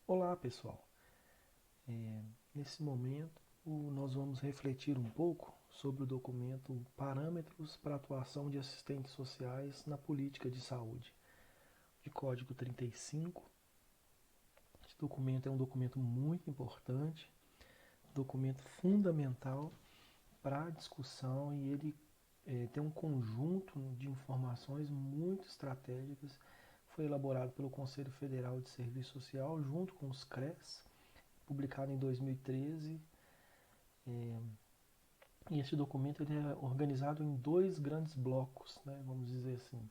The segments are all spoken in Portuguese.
Olá, pessoal. Nesse momento, nós vamos refletir um pouco sobre o documento Parâmetros para a Atuação de Assistentes Sociais na Política de Saúde, de Código 35. Esse documento é um documento muito importante, documento fundamental para a discussão e ele tem um conjunto de informações muito estratégicas. Foi elaborado pelo Conselho Federal de Serviço Social junto com os CRES, publicado em 2013. E esse documento ele é organizado em dois grandes blocos, né, vamos dizer assim.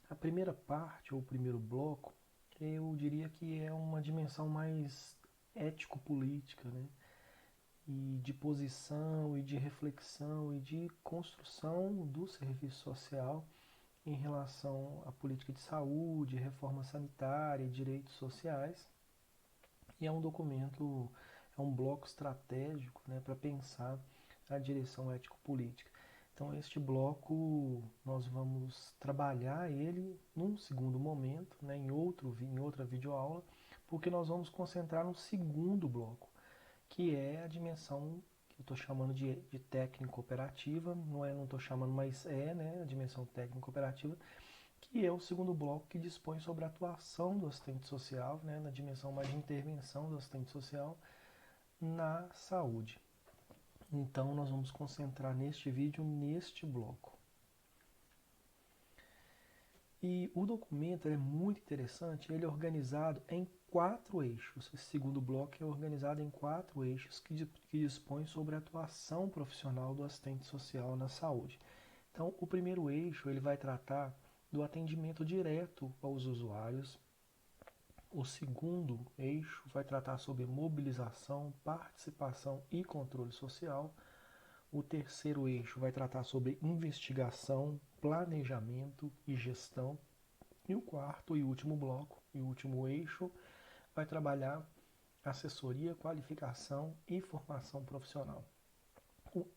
A primeira parte, ou o primeiro bloco, eu diria que é uma dimensão mais ético-política, né, e de posição, e de reflexão, e de construção do serviço social em relação à política de saúde, reforma sanitária e direitos sociais. E é um documento, é um bloco estratégico, né, para pensar a direção ético-política. Então, este bloco nós vamos trabalhar ele num segundo momento, né, em outra videoaula, porque nós vamos concentrar no segundo bloco, que é a dimensão que eu estou chamando de técnico operativa, não estou chamando, mas né, a dimensão técnico operativa, que é o segundo bloco que dispõe sobre a atuação do assistente social, né, na dimensão mais de intervenção do assistente social na saúde. Então nós vamos concentrar neste vídeo neste bloco. E o documento é muito interessante, ele é organizado em 4 eixos. Esse segundo bloco é organizado em 4 eixos que dispõem sobre a atuação profissional do assistente social na saúde. Então, o primeiro eixo ele vai tratar do atendimento direto aos usuários. O segundo eixo vai tratar sobre mobilização, participação e controle social. O terceiro eixo vai tratar sobre investigação, planejamento e gestão. E o quarto e último bloco, e último eixo, vai trabalhar assessoria, qualificação e formação profissional.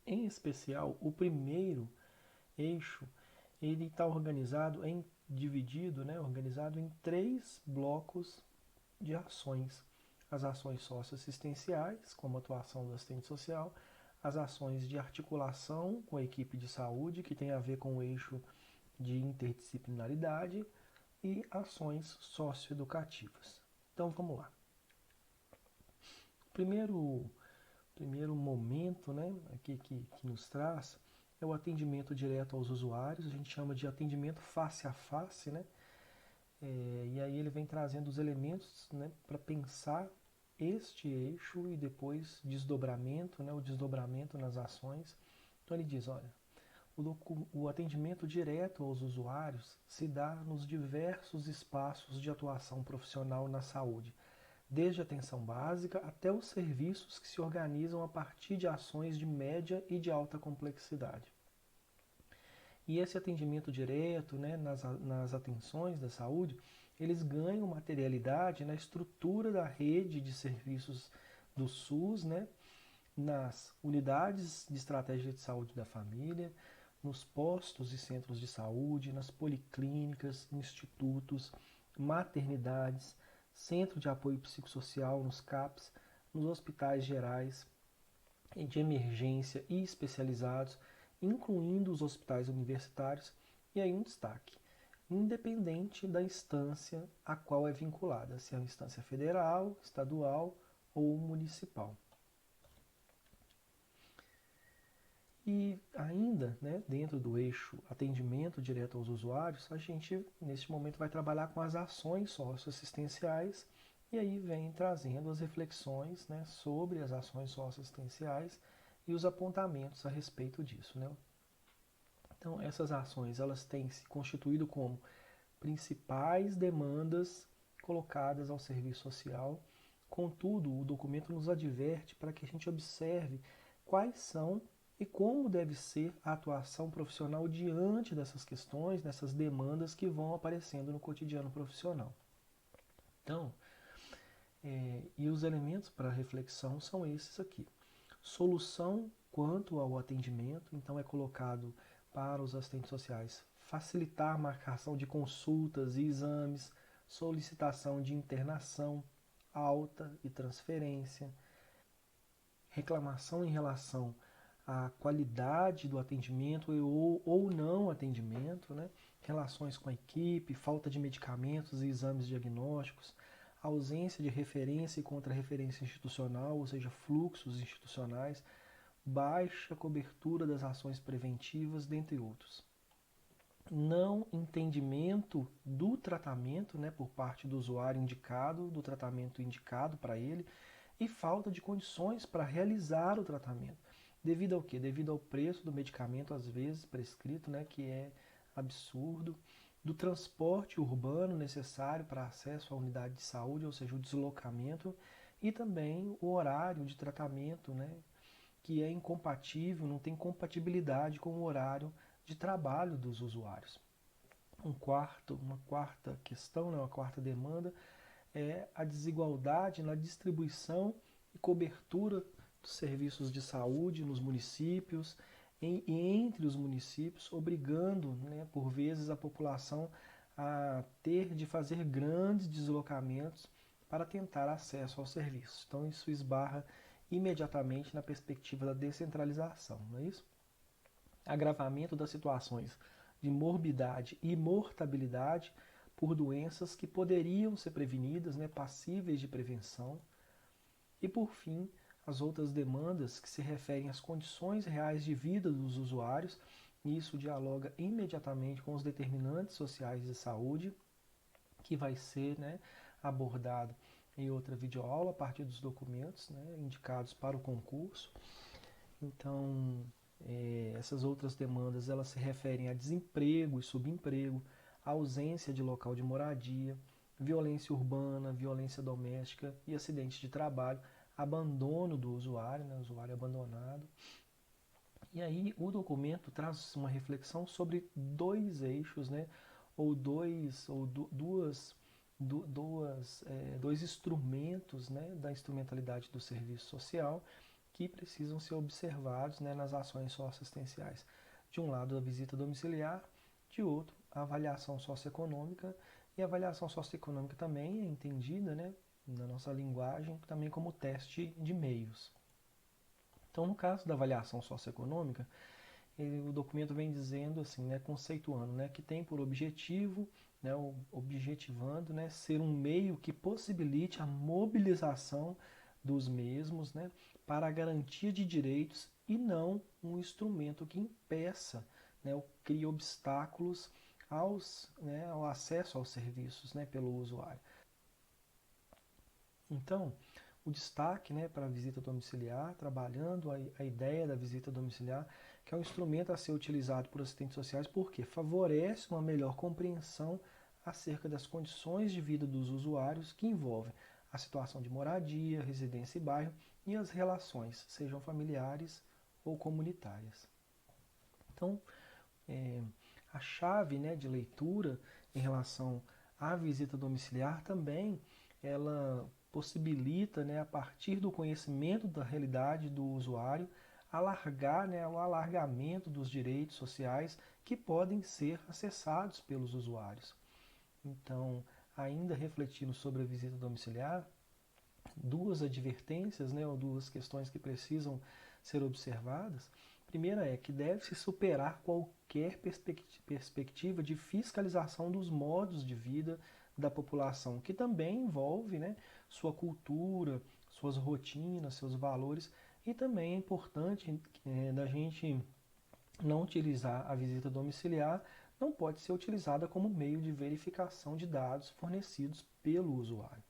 Em especial, o primeiro eixo, ele está organizado em 3 blocos de ações. As ações socioassistenciais, como a atuação do assistente social, as ações de articulação com a equipe de saúde, que tem a ver com o eixo de interdisciplinaridade, e ações socioeducativas. Então vamos lá. O primeiro momento, né, aqui que nos traz é o atendimento direto aos usuários, a gente chama de atendimento face a face, né? E aí ele vem trazendo os elementos, né, para pensar este eixo e depois desdobramento, né, o desdobramento nas ações. Então ele diz, olha, o atendimento direto aos usuários se dá nos diversos espaços de atuação profissional na saúde, desde a atenção básica até os serviços que se organizam a partir de ações de média e de alta complexidade. E esse atendimento direto, né, nas atenções da saúde, eles ganham materialidade na estrutura da rede de serviços do SUS, né, nas unidades de estratégia de saúde da família, nos postos e centros de saúde, nas policlínicas, institutos, maternidades, centro de apoio psicossocial, nos CAPs, nos hospitais gerais, de emergência e especializados, incluindo os hospitais universitários, e aí um destaque, independente da instância a qual é vinculada, se é uma instância federal, estadual ou municipal. E ainda, né, dentro do eixo atendimento direto aos usuários, a gente neste momento vai trabalhar com as ações socioassistenciais e aí vem trazendo as reflexões, né, sobre as ações socioassistenciais e os apontamentos a respeito disso, né? Então, essas ações elas têm se constituído como principais demandas colocadas ao serviço social. Contudo, o documento nos adverte para que a gente observe quais são e como deve ser a atuação profissional diante dessas questões, dessas demandas que vão aparecendo no cotidiano profissional. Então, e os elementos para reflexão são esses aqui. Solução quanto ao atendimento, então é colocado para os assistentes sociais facilitar a marcação de consultas e exames, solicitação de internação, alta e transferência, reclamação em relação à qualidade do atendimento ou não atendimento, né? Relações com a equipe, falta de medicamentos e exames diagnósticos, ausência de referência e contra-referência institucional, ou seja, fluxos institucionais, baixa cobertura das ações preventivas, dentre outros. Não entendimento do tratamento, né, por parte do usuário indicado, do tratamento indicado para ele, e falta de condições para realizar o tratamento. Devido ao quê? Devido ao preço do medicamento, às vezes, prescrito, né, que é absurdo, do transporte urbano necessário para acesso à unidade de saúde, ou seja, o deslocamento, e também o horário de tratamento, né, que é incompatível, não tem compatibilidade com o horário de trabalho dos usuários. Uma quarta questão, né, uma quarta demanda, é a desigualdade na distribuição e cobertura dos serviços de saúde nos municípios e entre os municípios, obrigando, né, por vezes, a população a ter de fazer grandes deslocamentos para tentar acesso aos serviços. Então, isso esbarra imediatamente na perspectiva da descentralização, não é isso? Agravamento das situações de morbidade e mortabilidade por doenças que poderiam ser prevenidas, né, passíveis de prevenção. E, por fim, as outras demandas que se referem às condições reais de vida dos usuários, e isso dialoga imediatamente com os determinantes sociais de saúde, que vai ser, né, abordado em outra videoaula a partir dos documentos, né, indicados para o concurso. Então, essas outras demandas elas se referem a desemprego e subemprego, ausência de local de moradia, violência urbana, violência doméstica e acidentes de trabalho, abandono do usuário, né, usuário abandonado. E aí o documento traz uma reflexão sobre dois eixos, né, ou dois instrumentos, né, da instrumentalidade do serviço social que precisam ser observados, né, nas ações socioassistenciais. De um lado, a visita domiciliar, de outro, a avaliação socioeconômica, e a avaliação socioeconômica também é entendida, né, na nossa linguagem, também como teste de meios. Então, no caso da avaliação socioeconômica, o documento vem dizendo assim, né, conceituando, né, que tem por objetivo, né, objetivando, né, ser um meio que possibilite a mobilização dos mesmos, né, para a garantia de direitos e não um instrumento que impeça, né, ou crie obstáculos ao acesso aos serviços, né, pelo usuário. Então, o destaque, né, para a visita domiciliar, trabalhando a ideia da visita domiciliar, que é um instrumento a ser utilizado por assistentes sociais, porque favorece uma melhor compreensão acerca das condições de vida dos usuários, que envolvem a situação de moradia, residência e bairro, e as relações, sejam familiares ou comunitárias. Então, a chave, né, de leitura em relação à visita domiciliar também, ela possibilita, né, a partir do conhecimento da realidade do usuário, alargar, né, o alargamento dos direitos sociais que podem ser acessados pelos usuários. Então, ainda refletindo sobre a visita domiciliar, duas advertências, né, ou duas questões que precisam ser observadas. Primeira é que deve-se superar qualquer perspectiva de fiscalização dos modos de vida da população, que também envolve, né, sua cultura, suas rotinas, seus valores, e também é importante da gente não utilizar a visita domiciliar, não pode ser utilizada como meio de verificação de dados fornecidos pelo usuário.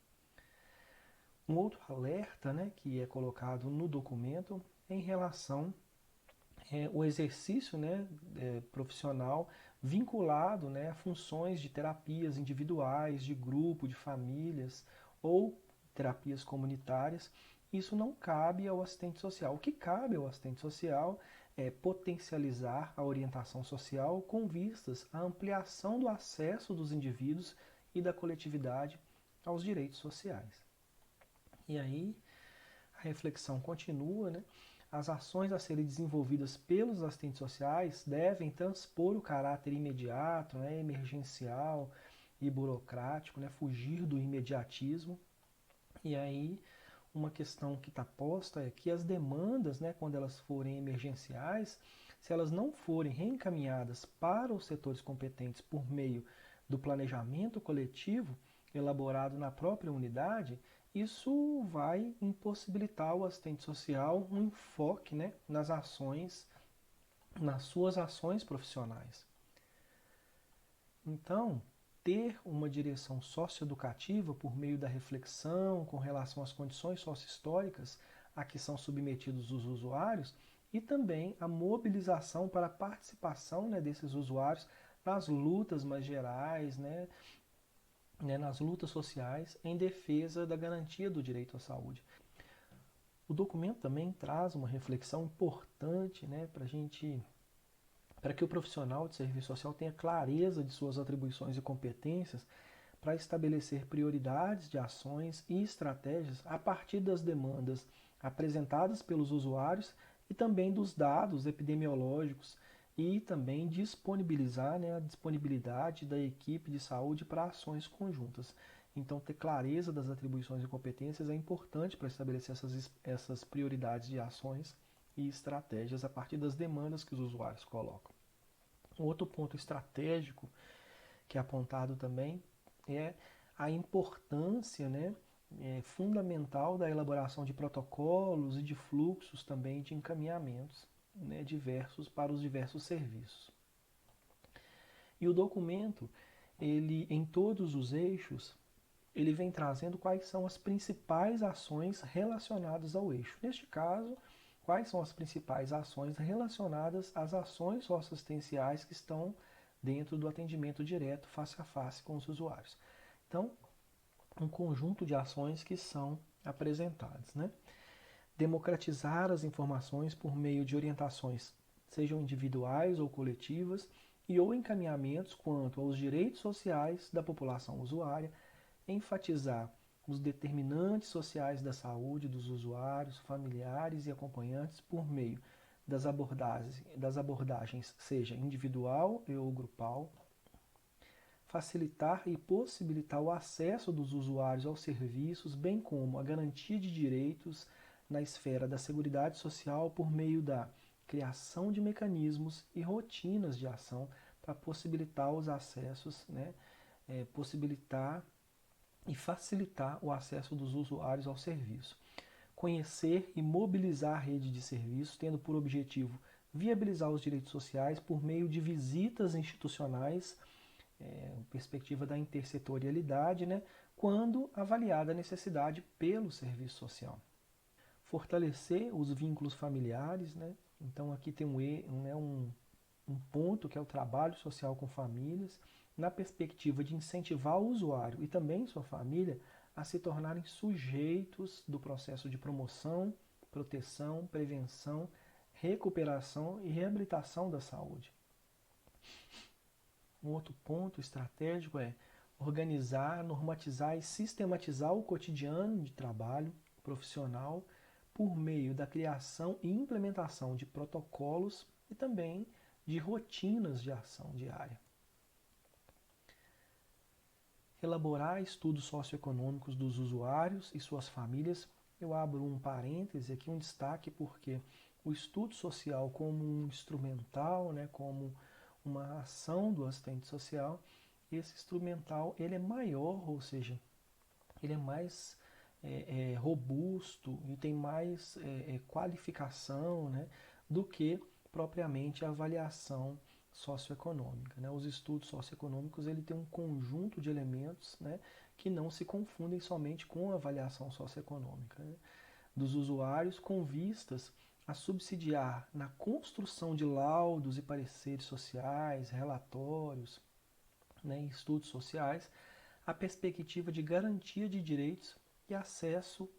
Um outro alerta, né, que é colocado no documento em relação ao exercício, né, profissional vinculado, né, a funções de terapias individuais, de grupo, de famílias ou terapias comunitárias. Isso não cabe ao assistente social. O que cabe ao assistente social é potencializar a orientação social com vistas à ampliação do acesso dos indivíduos e da coletividade aos direitos sociais. E aí a reflexão continua, né? As ações a serem desenvolvidas pelos assistentes sociais devem transpor o caráter imediato, né, emergencial e burocrático, né, fugir do imediatismo E aí, uma questão que está posta é que as demandas, né, quando elas forem emergenciais, se elas não forem reencaminhadas para os setores competentes por meio do planejamento coletivo elaborado na própria unidade, isso vai impossibilitar o assistente social um enfoque, né, nas suas ações profissionais. Então, ter uma direção socioeducativa por meio da reflexão com relação às condições sociohistóricas a que são submetidos os usuários e também a mobilização para a participação, né, desses usuários nas lutas mais gerais, nas lutas sociais em defesa da garantia do direito à saúde. O documento também traz uma reflexão importante, né, para que o profissional de serviço social tenha clareza de suas atribuições e competências para estabelecer prioridades de ações e estratégias a partir das demandas apresentadas pelos usuários e também dos dados epidemiológicos e também disponibilizar, né, a disponibilidade da equipe de saúde para ações conjuntas. Então, ter clareza das atribuições e competências é importante para estabelecer essas prioridades de ações e estratégias a partir das demandas que os usuários colocam. Um outro ponto estratégico que é apontado também é a importância, né, fundamental da elaboração de protocolos e de fluxos também de encaminhamentos, né, diversos para os diversos serviços. E o documento, ele em todos os eixos, ele vem trazendo quais são as principais ações relacionadas ao eixo. Neste caso, quais são as principais ações relacionadas às ações socioassistenciais que estão dentro do atendimento direto, face a face com os usuários. Então, um conjunto de ações que são apresentadas, né? Democratizar as informações por meio de orientações, sejam individuais ou coletivas, e ou encaminhamentos quanto aos direitos sociais da população usuária, enfatizar os determinantes sociais da saúde dos usuários, familiares e acompanhantes por meio das abordagens seja individual ou grupal, facilitar e possibilitar o acesso dos usuários aos serviços, bem como a garantia de direitos na esfera da Seguridade Social por meio da criação de mecanismos e rotinas de ação para possibilitar os acessos, né, possibilitar e facilitar o acesso dos usuários ao serviço. Conhecer e mobilizar a rede de serviços, tendo por objetivo viabilizar os direitos sociais por meio de visitas institucionais, perspectiva da intersetorialidade, né, quando avaliada a necessidade pelo serviço social. Fortalecer os vínculos familiares, né, então aqui tem um ponto que é o trabalho social com famílias, na perspectiva de incentivar o usuário e também sua família a se tornarem sujeitos do processo de promoção, proteção, prevenção, recuperação e reabilitação da saúde. Um outro ponto estratégico é organizar, normatizar e sistematizar o cotidiano de trabalho profissional por meio da criação e implementação de protocolos e também de rotinas de ação diária. Elaborar estudos socioeconômicos dos usuários e suas famílias. Eu abro um parêntese aqui, um destaque, porque o estudo social como um instrumental, né, como uma ação do assistente social, esse instrumental ele é maior, ou seja, ele é mais robusto e tem mais qualificação, né, do que propriamente a avaliação socioeconômica, né? Os estudos socioeconômicos ele tem um conjunto de elementos, né, que não se confundem somente com a avaliação socioeconômica, né, dos usuários com vistas a subsidiar na construção de laudos e pareceres sociais, relatórios, né, estudos sociais, a perspectiva de garantia de direitos e acesso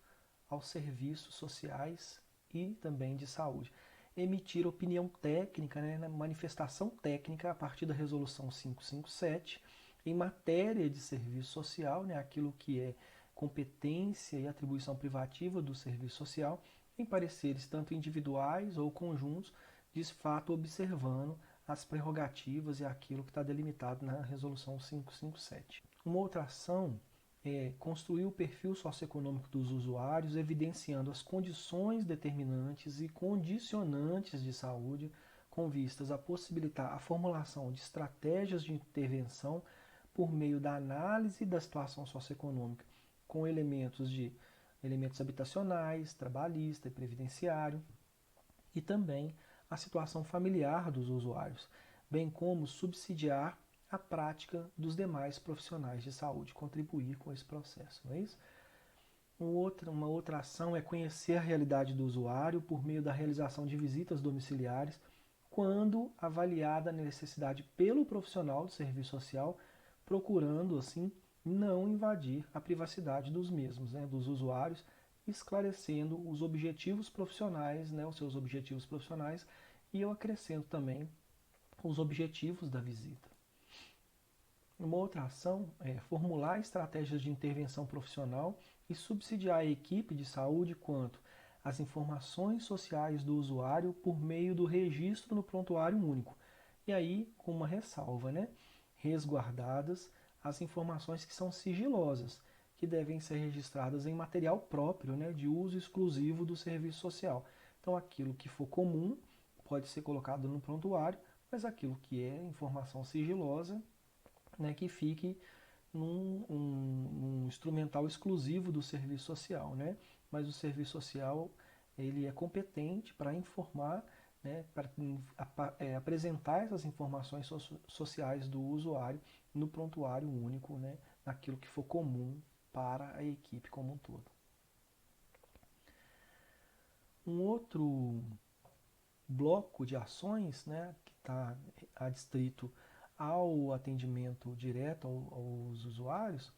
aos serviços sociais e também de saúde. Emitir opinião técnica, né, manifestação técnica a partir da Resolução 557 em matéria de serviço social, né, aquilo que é competência e atribuição privativa do serviço social, em pareceres tanto individuais ou conjuntos, de fato observando as prerrogativas e aquilo que está delimitado na Resolução 557. Uma outra ação construir o perfil socioeconômico dos usuários, evidenciando as condições determinantes e condicionantes de saúde, com vistas a possibilitar a formulação de estratégias de intervenção por meio da análise da situação socioeconômica, com elementos habitacionais, trabalhista e previdenciário, e também a situação familiar dos usuários, bem como subsidiar a prática dos demais profissionais de saúde, contribuir com esse processo, não é isso? Uma outra ação é conhecer a realidade do usuário por meio da realização de visitas domiciliares, quando avaliada a necessidade pelo profissional do serviço social, procurando, assim, não invadir a privacidade dos mesmos, né, dos usuários, esclarecendo os objetivos profissionais, né, os seus objetivos profissionais, e eu acrescento também os objetivos da visita. Uma outra ação é formular estratégias de intervenção profissional e subsidiar a equipe de saúde quanto às informações sociais do usuário por meio do registro no prontuário único. E aí, com uma ressalva, né? Resguardadas as informações que são sigilosas, que devem ser registradas em material próprio, né, de uso exclusivo do serviço social. Então, aquilo que for comum pode ser colocado no prontuário, mas aquilo que é informação sigilosa, né, que fique num instrumental exclusivo do serviço social, né? Mas o serviço social ele é competente para informar, né, para apresentar essas informações sociais do usuário no prontuário único, né, naquilo que for comum para a equipe como um todo. Um outro bloco de ações, né, que está adstrito ao atendimento direto aos usuários,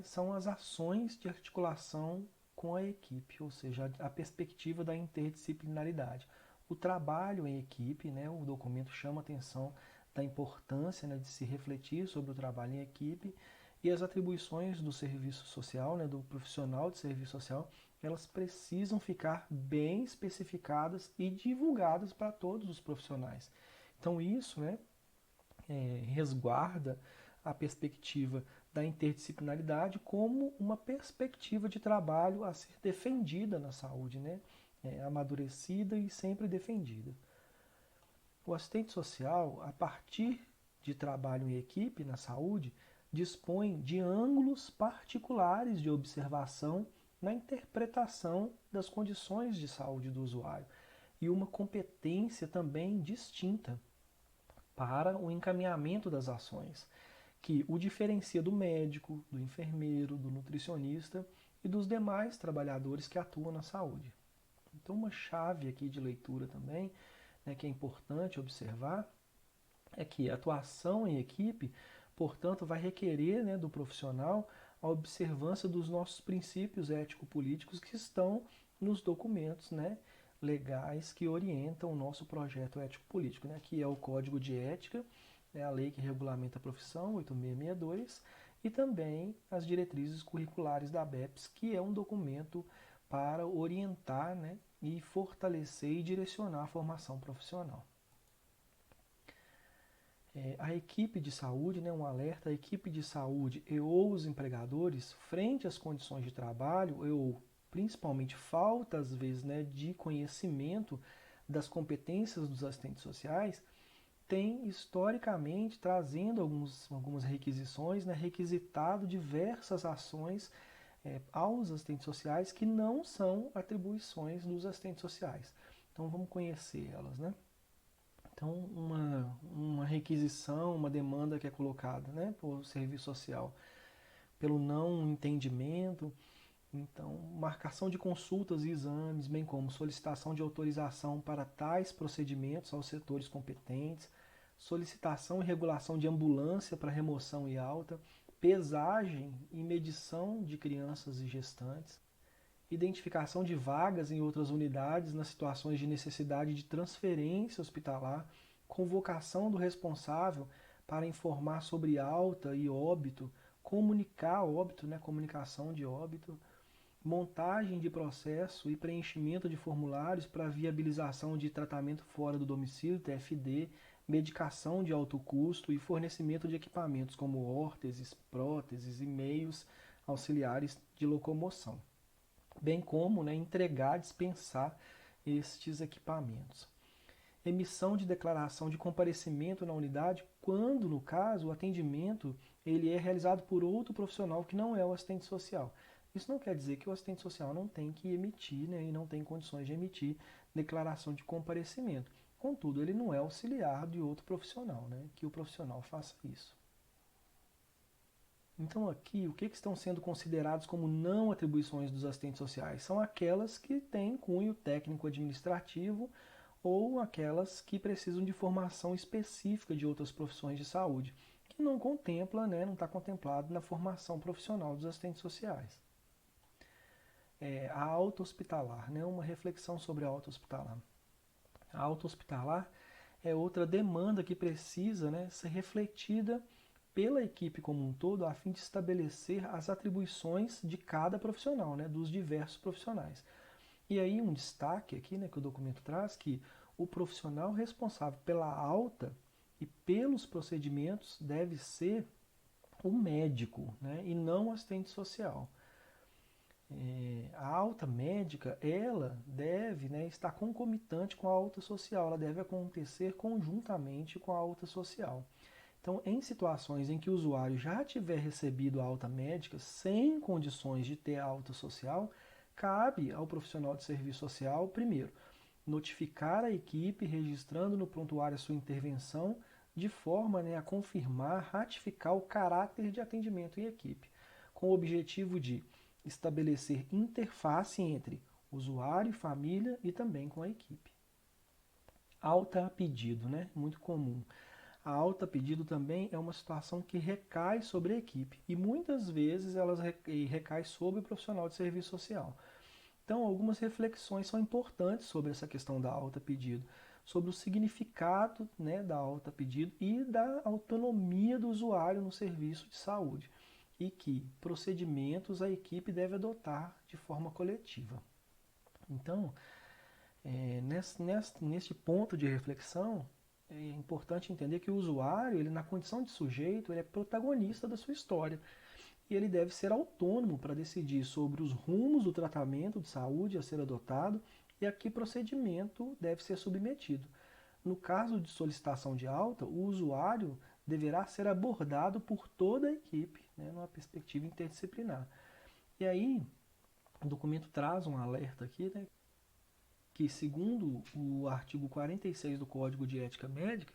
são as ações de articulação com a equipe, ou seja, a perspectiva da interdisciplinaridade. O trabalho em equipe, né, o documento chama a atenção da importância, né, de se refletir sobre o trabalho em equipe, e as atribuições do serviço social, né, do profissional de serviço social, elas precisam ficar bem especificadas e divulgadas para todos os profissionais. Então isso, né, resguarda a perspectiva da interdisciplinaridade como uma perspectiva de trabalho a ser defendida na saúde, né? Amadurecida e sempre defendida. O assistente social, a partir de trabalho em equipe na saúde, dispõe de ângulos particulares de observação na interpretação das condições de saúde do usuário e uma competência também distinta para o encaminhamento das ações, que o diferencia do médico, do enfermeiro, do nutricionista e dos demais trabalhadores que atuam na saúde. Então, uma chave aqui de leitura também, né, que é importante observar, é que a atuação em equipe, portanto, vai requerer, né, do profissional a observância dos nossos princípios ético-políticos que estão nos documentos, né, legais que orientam o nosso projeto ético-político, né, que é o Código de Ética, né, a lei que regulamenta a profissão, 8662, e também as diretrizes curriculares da BEPS, que é um documento para orientar, né, e fortalecer e direcionar a formação profissional. A equipe de saúde, né, um alerta, a equipe de saúde e ou os empregadores, frente às condições de trabalho, ou principalmente falta, às vezes, né, de conhecimento das competências dos assistentes sociais, tem historicamente, trazendo algumas requisições, né, requisitado diversas ações aos assistentes sociais que não são atribuições dos assistentes sociais. Então vamos conhecer elas, né? Então, uma requisição, uma demanda que é colocada, né, por serviço social, pelo não entendimento, então, marcação de consultas e exames, bem como solicitação de autorização para tais procedimentos aos setores competentes, solicitação e regulação de ambulância para remoção e alta, pesagem e medição de crianças e gestantes, identificação de vagas em outras unidades nas situações de necessidade de transferência hospitalar, convocação do responsável para informar sobre alta e óbito, comunicar óbito, né, comunicação de óbito, montagem de processo e preenchimento de formulários para viabilização de tratamento fora do domicílio, TFD, medicação de alto custo e fornecimento de equipamentos como órteses, próteses e meios auxiliares de locomoção, bem como, né, entregar, dispensar estes equipamentos. Emissão de declaração de comparecimento na unidade, quando, no caso, o atendimento ele é realizado por outro profissional que não é o assistente social. Isso não quer dizer que o assistente social não tem que emitir, né, e não tem condições de emitir declaração de comparecimento. Contudo, ele não é auxiliar de outro profissional, né, que o profissional faça isso. Então aqui, o que estão sendo considerados como não atribuições dos assistentes sociais? São aquelas que têm cunho técnico-administrativo ou aquelas que precisam de formação específica de outras profissões de saúde, que não contempla, né, não está contemplado na formação profissional dos assistentes sociais. A alta hospitalar, né, uma reflexão sobre a alta hospitalar. A alta hospitalar é outra demanda que precisa, né, ser refletida pela equipe como um todo, a fim de estabelecer as atribuições de cada profissional, né, dos diversos profissionais. E aí um destaque aqui, né, que o documento traz, que o profissional responsável pela alta e pelos procedimentos deve ser o médico, né, e não o assistente social. A alta médica, ela deve, né, estar concomitante com a alta social, ela deve acontecer conjuntamente com a alta social. Então, em situações em que o usuário já tiver recebido a alta médica sem condições de ter a alta social, cabe ao profissional de serviço social, primeiro, notificar a equipe registrando no prontuário a sua intervenção, de forma, né, a confirmar, ratificar o caráter de atendimento em equipe, com o objetivo de estabelecer interface entre usuário, família e também com a equipe. Alta a pedido, né? Muito comum. A alta a pedido também é uma situação que recai sobre a equipe e muitas vezes ela recai sobre o profissional de serviço social. Então, algumas reflexões são importantes sobre essa questão da alta a pedido, sobre o significado, né, da alta a pedido e da autonomia do usuário no serviço de saúde e que procedimentos a equipe deve adotar de forma coletiva. Então, neste ponto de reflexão, é importante entender que o usuário, ele na condição de sujeito, ele é protagonista da sua história. E ele deve ser autônomo para decidir sobre os rumos do tratamento de saúde a ser adotado e a que procedimento deve ser submetido. No caso de solicitação de alta, o usuário deverá ser abordado por toda a equipe, né, numa perspectiva interdisciplinar. E aí, o documento traz um alerta aqui, né, que segundo o artigo 46 do Código de Ética Médica,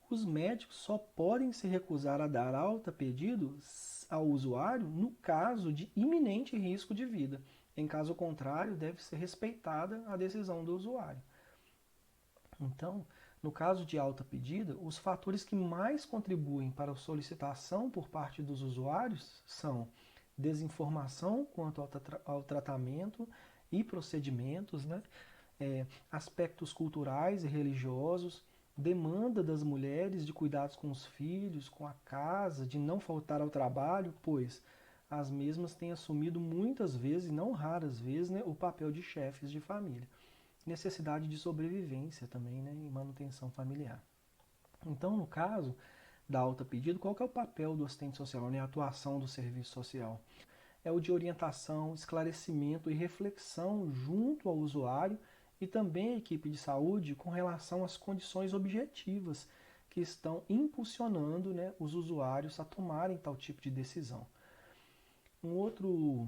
os médicos só podem se recusar a dar alta a pedido ao usuário no caso de iminente risco de vida. Em caso contrário, deve ser respeitada a decisão do usuário. Então, no caso de alta pedida, os fatores que mais contribuem para a solicitação por parte dos usuários são desinformação quanto ao tratamento e procedimentos, né? Aspectos culturais e religiosos, demanda das mulheres de cuidados com os filhos, com a casa, de não faltar ao trabalho, pois as mesmas têm assumido muitas vezes, e não raras vezes, né, o papel de chefes de família. Necessidade de sobrevivência também, né, e manutenção familiar. Então, no caso da alta pedido, qual que é o papel do assistente social, né, a atuação do serviço social? É o de orientação, esclarecimento e reflexão junto ao usuário e também a equipe de saúde com relação às condições objetivas que estão impulsionando, né, os usuários a tomarem tal tipo de decisão. Um outro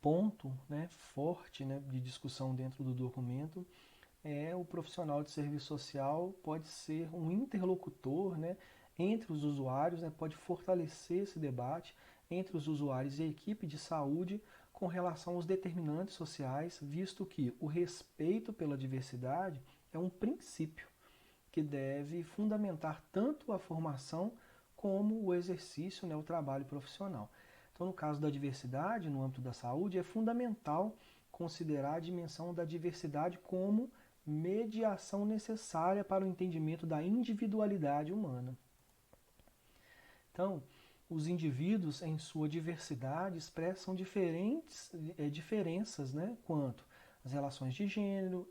ponto, né, forte, né, de discussão dentro do documento é o profissional de serviço social pode ser um interlocutor, né, entre os usuários, né, pode fortalecer esse debate entre os usuários e a equipe de saúde com relação aos determinantes sociais, visto que o respeito pela diversidade é um princípio que deve fundamentar tanto a formação como o exercício, né, o trabalho profissional. Então, no caso da diversidade, no âmbito da saúde, é fundamental considerar a dimensão da diversidade como mediação necessária para o entendimento da individualidade humana. Então, os indivíduos, em sua diversidade, expressam diferenças, né, quanto às relações de gênero,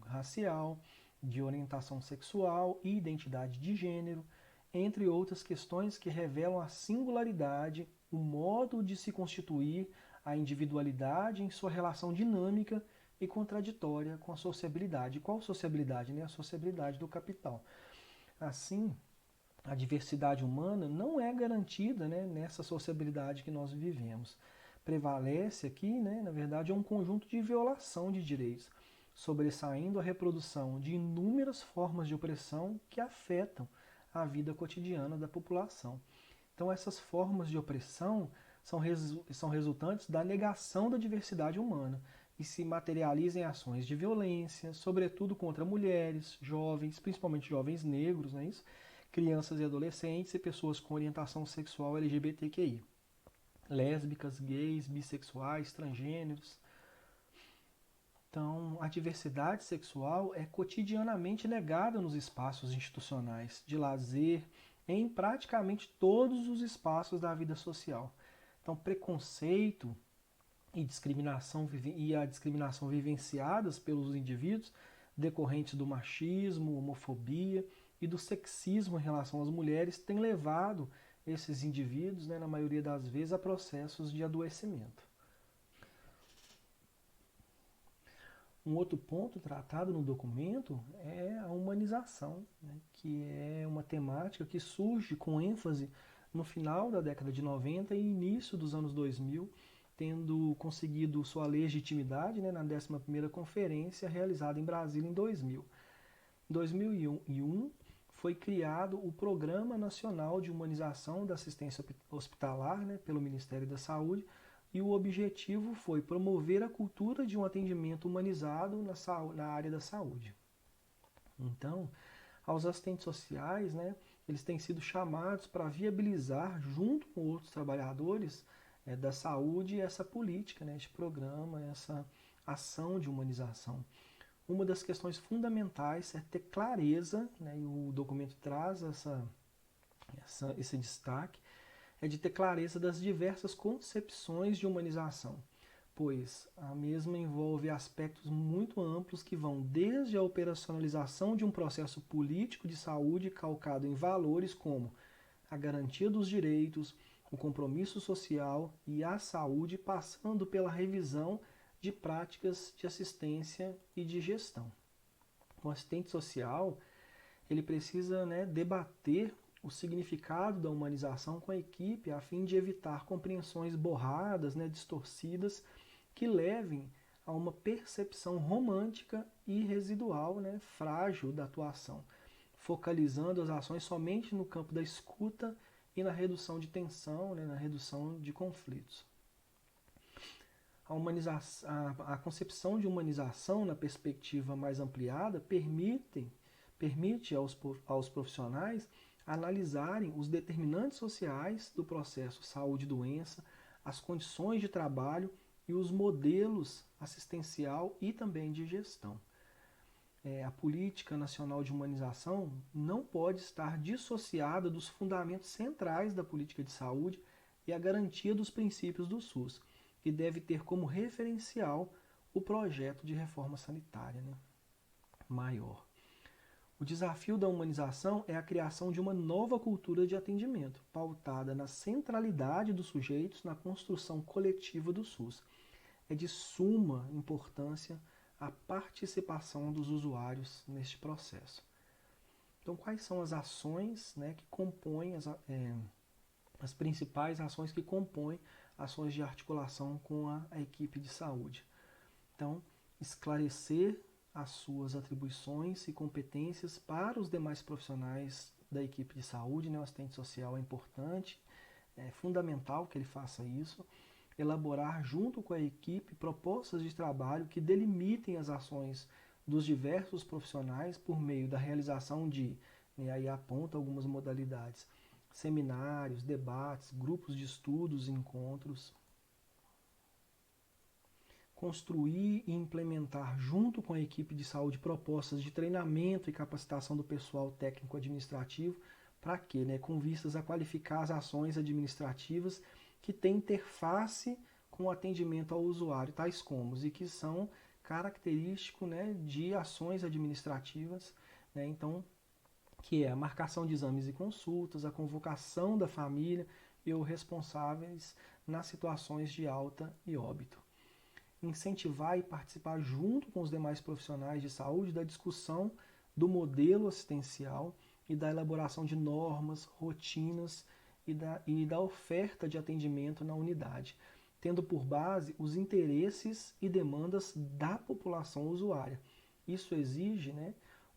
racial, de orientação sexual e identidade de gênero, entre outras questões que revelam a singularidade o modo de se constituir a individualidade em sua relação dinâmica e contraditória com a sociabilidade. Qual sociabilidade? Né? A sociabilidade do capital. Assim, a diversidade humana não é garantida, né, nessa sociabilidade que nós vivemos. Prevalece aqui, né, na verdade, um conjunto de violação de direitos, sobressaindo a reprodução de inúmeras formas de opressão que afetam a vida cotidiana da população. Então, essas formas de opressão são resultantes da negação da diversidade humana e se materializam em ações de violência, sobretudo contra mulheres, jovens, principalmente jovens negros, não é isso? Crianças e adolescentes e pessoas com orientação sexual LGBTQI, lésbicas, gays, bissexuais, transgêneros. Então, a diversidade sexual é cotidianamente negada nos espaços institucionais de lazer, em praticamente todos os espaços da vida social. Então, preconceito e a discriminação vivenciadas pelos indivíduos decorrentes do machismo, homofobia e do sexismo em relação às mulheres têm levado esses indivíduos, né, na maioria das vezes, a processos de adoecimento. Um outro ponto tratado no documento é a humanização, né, que é uma temática que surge com ênfase no final da década de 90 e início dos anos 2000, tendo conseguido sua legitimidade, né, na 11ª conferência realizada em Brasília em 2000. Em 2001, foi criado o Programa Nacional de Humanização da Assistência Hospitalar, né, pelo Ministério da Saúde, e o objetivo foi promover a cultura de um atendimento humanizado na área da saúde. Então, aos assistentes sociais, né, eles têm sido chamados para viabilizar, junto com outros trabalhadores da saúde, essa política, né, este programa, essa ação de humanização. Uma das questões fundamentais é ter clareza, né, e o documento traz esse destaque, é de ter clareza das diversas concepções de humanização, pois a mesma envolve aspectos muito amplos que vão desde a operacionalização de um processo político de saúde calcado em valores como a garantia dos direitos, o compromisso social e a saúde, passando pela revisão de práticas de assistência e de gestão. O assistente social, ele precisa, né, debater o significado da humanização com a equipe a fim de evitar compreensões borradas, né, distorcidas, que levem a uma percepção romântica e residual, né, frágil da atuação, focalizando as ações somente no campo da escuta e na redução de tensão, né, na redução de conflitos. A concepção de humanização na perspectiva mais ampliada permite aos profissionais analisarem os determinantes sociais do processo saúde-doença, as condições de trabalho e os modelos assistencial e também de gestão. A política nacional de humanização não pode estar dissociada dos fundamentos centrais da política de saúde e a garantia dos princípios do SUS, que deve ter como referencial o projeto de reforma sanitária, né, maior. O desafio da humanização é a criação de uma nova cultura de atendimento, pautada na centralidade dos sujeitos na construção coletiva do SUS. É de suma importância a participação dos usuários neste processo. Então, quais são as ações, né, que compõem as principais ações que compõem ações de articulação com a equipe de saúde? Então, esclarecer as suas atribuições e competências para os demais profissionais da equipe de saúde, né? O assistente social é importante, é fundamental que ele faça isso. Elaborar junto com a equipe propostas de trabalho que delimitem as ações dos diversos profissionais por meio da realização de, né, aí aponta algumas modalidades, seminários, debates, grupos de estudos, encontros. Construir e implementar junto com a equipe de saúde propostas de treinamento e capacitação do pessoal técnico-administrativo. Para quê? Né? Com vistas a qualificar as ações administrativas que têm interface com o atendimento ao usuário, tais como, e que são característicos, né, de ações administrativas, né? Então, que é a marcação de exames e consultas, a convocação da família e ou responsáveis nas situações de alta e óbito. Incentivar e participar junto com os demais profissionais de saúde da discussão do modelo assistencial e da elaboração de normas, rotinas e da oferta de atendimento na unidade, tendo por base os interesses e demandas da população usuária. Isso exige,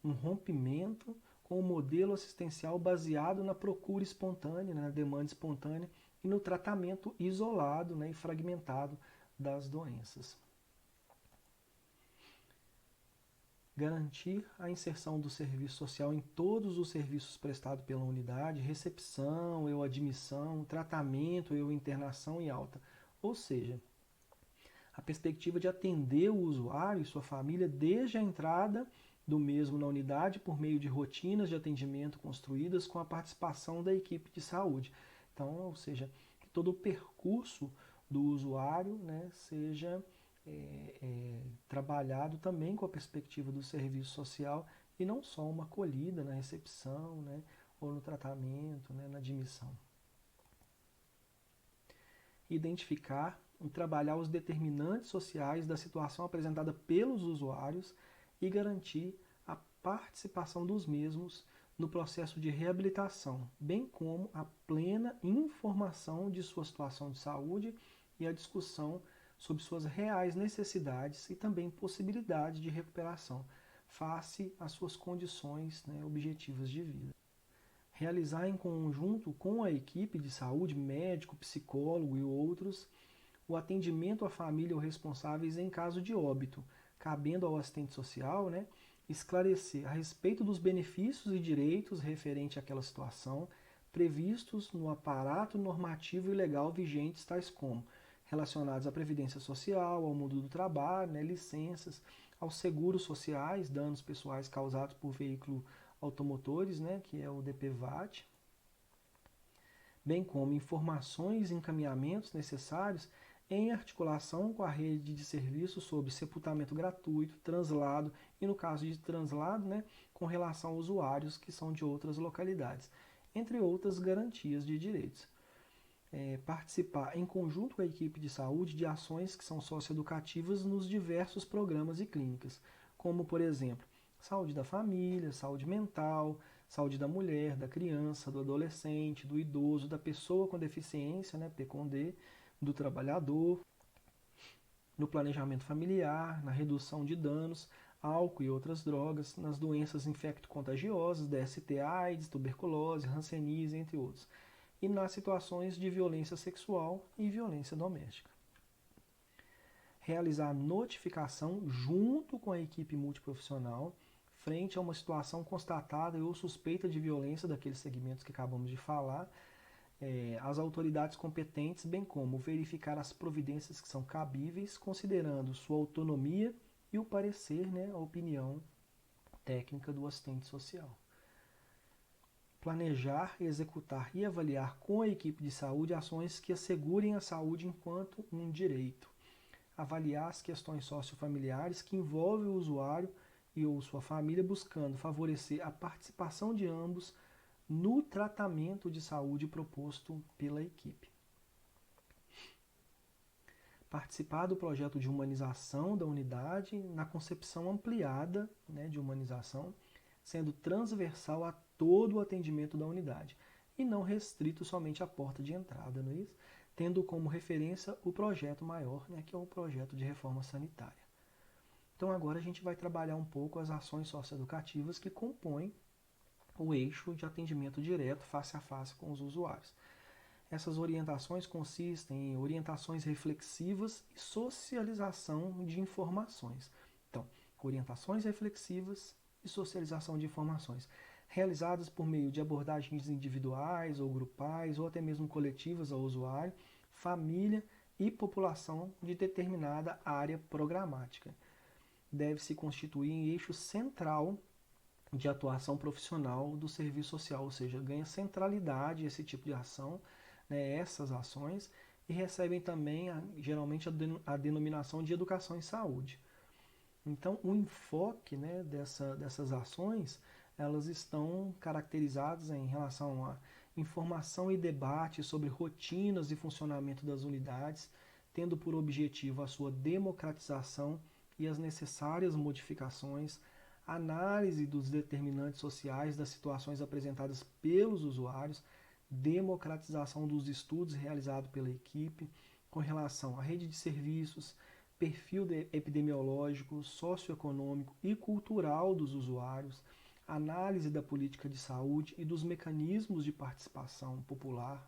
um rompimento com o modelo assistencial baseado na procura espontânea, na demanda espontânea e no tratamento isolado, e fragmentado das doenças. Garantir a inserção do serviço social em todos os serviços prestados pela unidade, recepção ou admissão, tratamento ou internação e alta. Ou seja, a perspectiva de atender o usuário e sua família desde a entrada do mesmo na unidade por meio de rotinas de atendimento construídas com a participação da equipe de saúde. Então, ou seja, que todo o percurso do usuário, seja trabalhado também com a perspectiva do serviço social e não só uma acolhida na recepção, ou no tratamento, na admissão. Identificar e trabalhar os determinantes sociais da situação apresentada pelos usuários e garantir a participação dos mesmos no processo de reabilitação, bem como a plena informação de sua situação de saúde e a discussão sobre suas reais necessidades e também possibilidades de recuperação face às suas condições objetivas de vida. Realizar em conjunto com a equipe de saúde, médico, psicólogo e outros, o atendimento à família ou responsáveis em caso de óbito, cabendo ao assistente social, esclarecer a respeito dos benefícios e direitos referentes àquela situação, previstos no aparato normativo e legal vigentes, tais como relacionados à previdência social, ao mundo do trabalho, licenças, aos seguros sociais, danos pessoais causados por veículos automotores, que é o DPVAT, bem como informações e encaminhamentos necessários em articulação com a rede de serviços sobre sepultamento gratuito, translado e, no caso de translado, com relação a usuários que são de outras localidades, entre outras garantias de direitos. Participar em conjunto com a equipe de saúde de ações que são socioeducativas nos diversos programas e clínicas, como, por exemplo, saúde da família, saúde mental, saúde da mulher, da criança, do adolescente, do idoso, da pessoa com deficiência, PCD, do trabalhador, no planejamento familiar, na redução de danos, álcool e outras drogas, nas doenças infecto-contagiosas, DST, AIDS, tuberculose, hanseníase, entre outros, e nas situações de violência sexual e violência doméstica. Realizar notificação junto com a equipe multiprofissional frente a uma situação constatada ou suspeita de violência daqueles segmentos que acabamos de falar, as autoridades competentes, bem como verificar as providências que são cabíveis, considerando sua autonomia e o parecer, a opinião técnica do assistente social. Planejar, executar e avaliar com a equipe de saúde ações que assegurem a saúde enquanto um direito. Avaliar as questões sociofamiliares que envolvem o usuário e ou sua família, buscando favorecer a participação de ambos no tratamento de saúde proposto pela equipe. Participar do projeto de humanização da unidade na concepção ampliada de humanização, sendo transversal a todo o atendimento da unidade e não restrito somente à porta de entrada, não é isso? Tendo como referência o projeto maior, que é o projeto de reforma sanitária. Então agora a gente vai trabalhar um pouco as ações socioeducativas que compõem o eixo de atendimento direto face a face com os usuários. Essas orientações consistem em orientações reflexivas e socialização de informações. Então, orientações reflexivas e socialização de informações, realizadas por meio de abordagens individuais ou grupais, ou até mesmo coletivas ao usuário, família e população de determinada área programática. Deve-se constituir em eixo central de atuação profissional do serviço social, ou seja, ganha centralidade esse tipo de ação, essas ações, e recebem também, geralmente, a denominação de educação em saúde. Então, o enfoque dessas ações, elas estão caracterizadas em relação a informação e debate sobre rotinas e funcionamento das unidades, tendo por objetivo a sua democratização e as necessárias modificações, análise dos determinantes sociais das situações apresentadas pelos usuários, democratização dos estudos realizados pela equipe com relação à rede de serviços, perfil epidemiológico, socioeconômico e cultural dos usuários, análise da política de saúde e dos mecanismos de participação popular.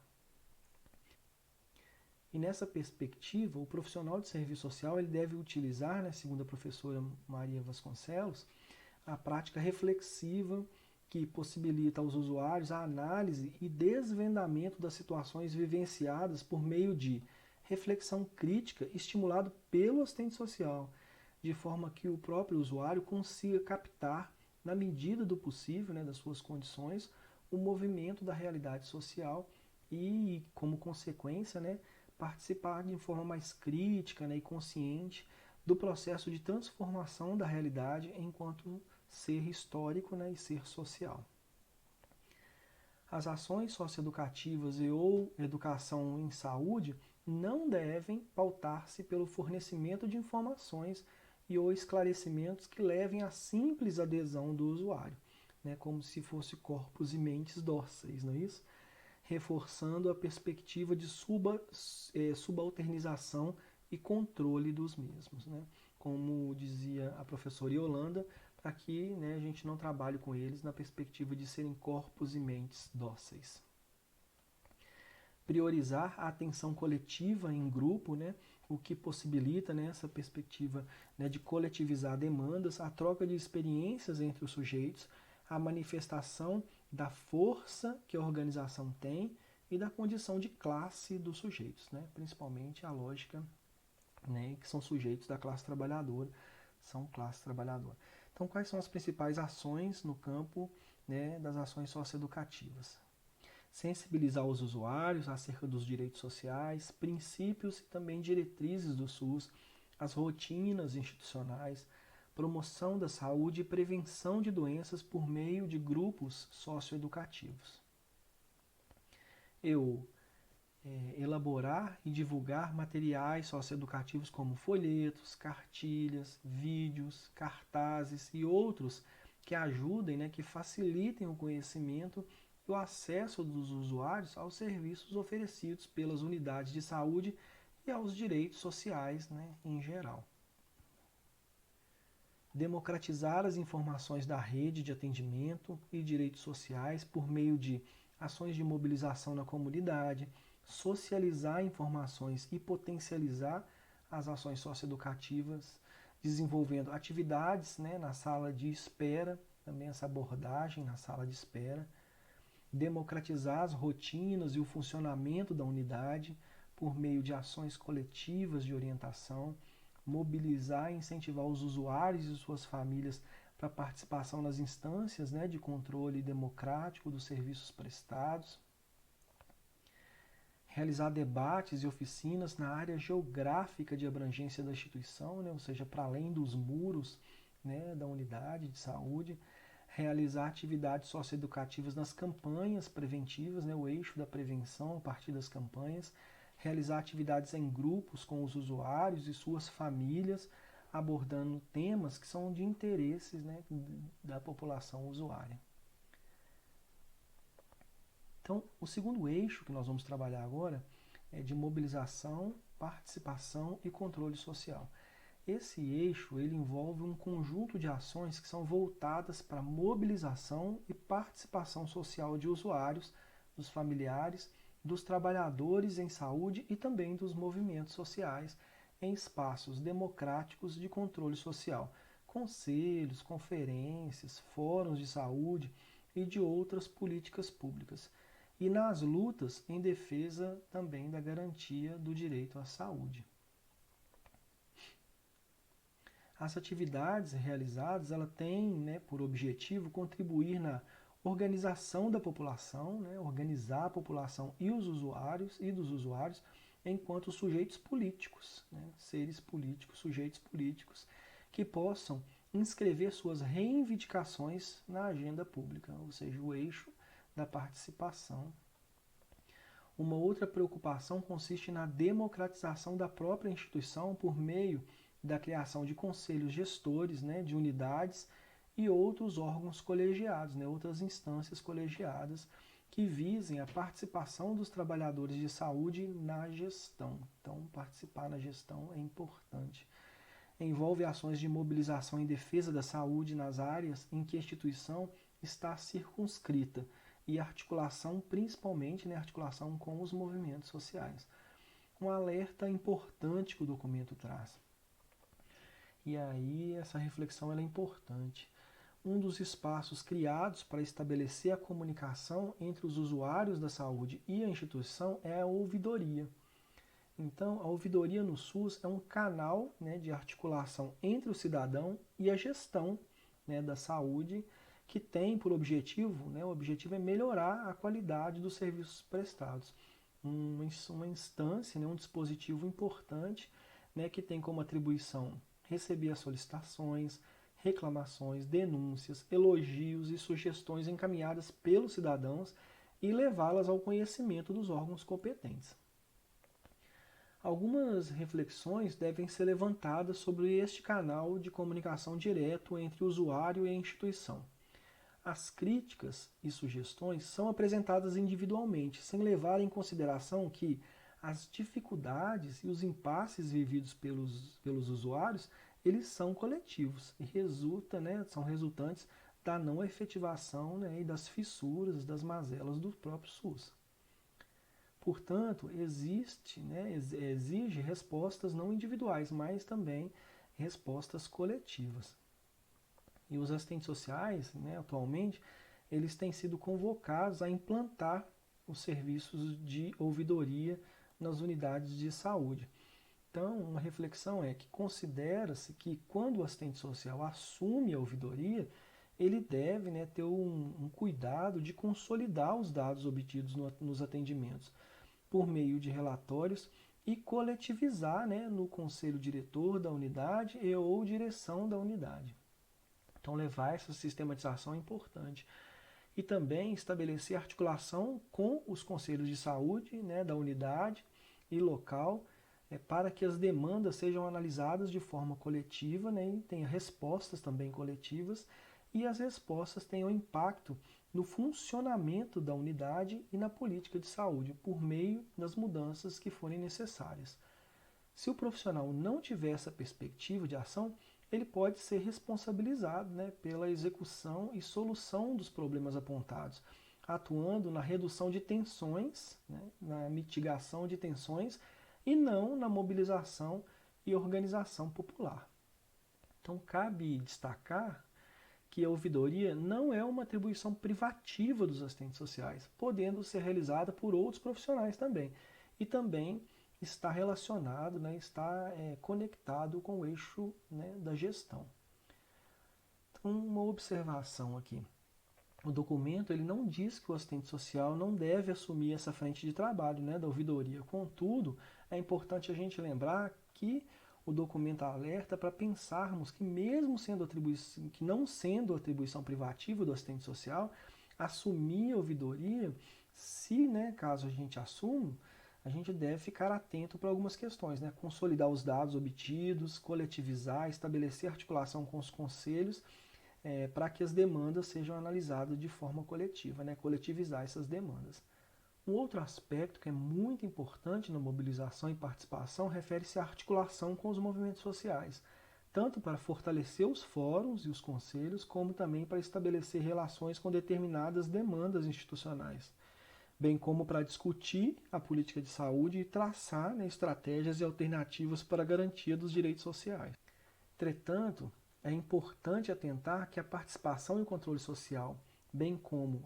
E nessa perspectiva, o profissional de serviço social ele deve utilizar, né, segundo a professora Maria Vasconcelos, a prática reflexiva que possibilita aos usuários a análise e desvendamento das situações vivenciadas por meio de reflexão crítica estimulado pelo assistente social, de forma que o próprio usuário consiga captar, na medida do possível, né, das suas condições, o movimento da realidade social e, como consequência, né, participar de forma mais crítica, né, e consciente do processo de transformação da realidade enquanto ser histórico, né, e ser social. As ações socioeducativas e ou educação em saúde não devem pautar-se pelo fornecimento de informações e ou esclarecimentos que levem à simples adesão do usuário, né, como se fosse corpos e mentes dóceis, não é isso? Reforçando a perspectiva de subalternização e controle dos mesmos, né? Como dizia a professora Yolanda, para que, né, a gente não trabalhe com eles na perspectiva de serem corpos e mentes dóceis. Priorizar a atenção coletiva em grupo, né, o que possibilita, né, essa perspectiva, né, de coletivizar demandas, a troca de experiências entre os sujeitos, a manifestação da força que a organização tem e da condição de classe dos sujeitos, né, principalmente a lógica, né, que são sujeitos da classe trabalhadora, são classe trabalhadora. Então, quais são as principais ações no campo, né, das ações socioeducativas? Sensibilizar os usuários acerca dos direitos sociais, princípios e também diretrizes do SUS, as rotinas institucionais, promoção da saúde e prevenção de doenças por meio de grupos socioeducativos. Elaborar e divulgar materiais socioeducativos como folhetos, cartilhas, vídeos, cartazes e outros que ajudem, né, que facilitem o conhecimento e o acesso dos usuários aos serviços oferecidos pelas unidades de saúde e aos direitos sociais, né, em geral. Democratizar as informações da rede de atendimento e direitos sociais por meio de ações de mobilização na comunidade, socializar informações e potencializar as ações socioeducativas, desenvolvendo atividades, né, na sala de espera, também essa abordagem na sala de espera, democratizar as rotinas e o funcionamento da unidade por meio de ações coletivas de orientação, mobilizar e incentivar os usuários e suas famílias para a participação nas instâncias, né, de controle democrático dos serviços prestados, realizar debates e oficinas na área geográfica de abrangência da instituição, né, ou seja, para além dos muros, né, da unidade de saúde, realizar atividades socioeducativas nas campanhas preventivas, né, o eixo da prevenção a partir das campanhas, realizar atividades em grupos com os usuários e suas famílias, abordando temas que são de interesses, né, da população usuária. Então, o segundo eixo que nós vamos trabalhar agora é de mobilização, participação e controle social. Esse eixo ele envolve um conjunto de ações que são voltadas para a mobilização e participação social de usuários, dos familiares, dos trabalhadores em saúde e também dos movimentos sociais em espaços democráticos de controle social, conselhos, conferências, fóruns de saúde e de outras políticas públicas, e nas lutas em defesa também da garantia do direito à saúde. As atividades realizadas ela têm, né, por objetivo contribuir na organização da população, né, organizar a população e os usuários e dos usuários enquanto sujeitos políticos, né, seres políticos, sujeitos políticos que possam inscrever suas reivindicações na agenda pública, ou seja, o eixo da participação Uma outra preocupação consiste na democratização da própria instituição por meio da criação de conselhos gestores, né, de unidades e outros órgãos colegiados, né, outras instâncias colegiadas que visem a participação dos trabalhadores de saúde na gestão. Então, participar na gestão é importante. Envolve ações de mobilização em defesa da saúde nas áreas em que a instituição está circunscrita e articulação, principalmente, né, articulação com os movimentos sociais. Um alerta importante que o documento traz. E aí essa reflexão ela é importante. Um dos espaços criados para estabelecer a comunicação entre os usuários da saúde e a instituição é a ouvidoria. Então, a ouvidoria no SUS é um canal, né, de articulação entre o cidadão e a gestão, né, da saúde, que tem por objetivo, né, o objetivo é melhorar a qualidade dos serviços prestados. Uma instância, né, um dispositivo importante, né, que tem como atribuição receber as solicitações, reclamações, denúncias, elogios e sugestões encaminhadas pelos cidadãos e levá-las ao conhecimento dos órgãos competentes. Algumas reflexões devem ser levantadas sobre este canal de comunicação direto entre o usuário e a instituição. As críticas e sugestões são apresentadas individualmente, sem levar em consideração que as dificuldades e os impasses vividos pelos usuários, eles são coletivos e são resultantes da não efetivação, né, e das fissuras, das mazelas do próprio SUS. Portanto, exige respostas não individuais, mas também respostas coletivas. E os assistentes sociais, né, atualmente, eles têm sido convocados a implantar os serviços de ouvidoria nas unidades de saúde. Então, uma reflexão é que considera-se que quando o assistente social assume a ouvidoria, ele deve, né, ter um cuidado de consolidar os dados obtidos nos atendimentos por meio de relatórios e coletivizar, né, no conselho diretor da unidade e ou direção da unidade. Então, levar essa sistematização é importante. E também estabelecer articulação com os conselhos de saúde, né, da unidade e local, para que as demandas sejam analisadas de forma coletiva, né, e tenha respostas também coletivas, e as respostas tenham impacto no funcionamento da unidade e na política de saúde, por meio das mudanças que forem necessárias. Se o profissional não tiver essa perspectiva de ação, ele pode ser responsabilizado, né, pela execução e solução dos problemas apontados, atuando na redução de tensões, né, na mitigação de tensões e não na mobilização e organização popular. Então, cabe destacar que a ouvidoria não é uma atribuição privativa dos assistentes sociais, podendo ser realizada por outros profissionais também. E também está relacionado, né, está conectado com o eixo, né, da gestão. Então, uma observação aqui. O documento ele não diz que o assistente social não deve assumir essa frente de trabalho, né, da ouvidoria. Contudo, é importante a gente lembrar que o documento alerta para pensarmos que mesmo não sendo atribuição privativa do assistente social, assumir a ouvidoria, se, né, caso a gente assuma, a gente deve ficar atento para algumas questões, né? Consolidar os dados obtidos, coletivizar, estabelecer articulação com os conselhos, para que as demandas sejam analisadas de forma coletiva, né? Coletivizar essas demandas. Um outro aspecto que é muito importante na mobilização e participação refere-se à articulação com os movimentos sociais, tanto para fortalecer os fóruns e os conselhos, como também para estabelecer relações com determinadas demandas institucionais, bem como para discutir a política de saúde e traçar, né, estratégias e alternativas para a garantia dos direitos sociais. Entretanto, é importante atentar que a participação e o controle social, bem como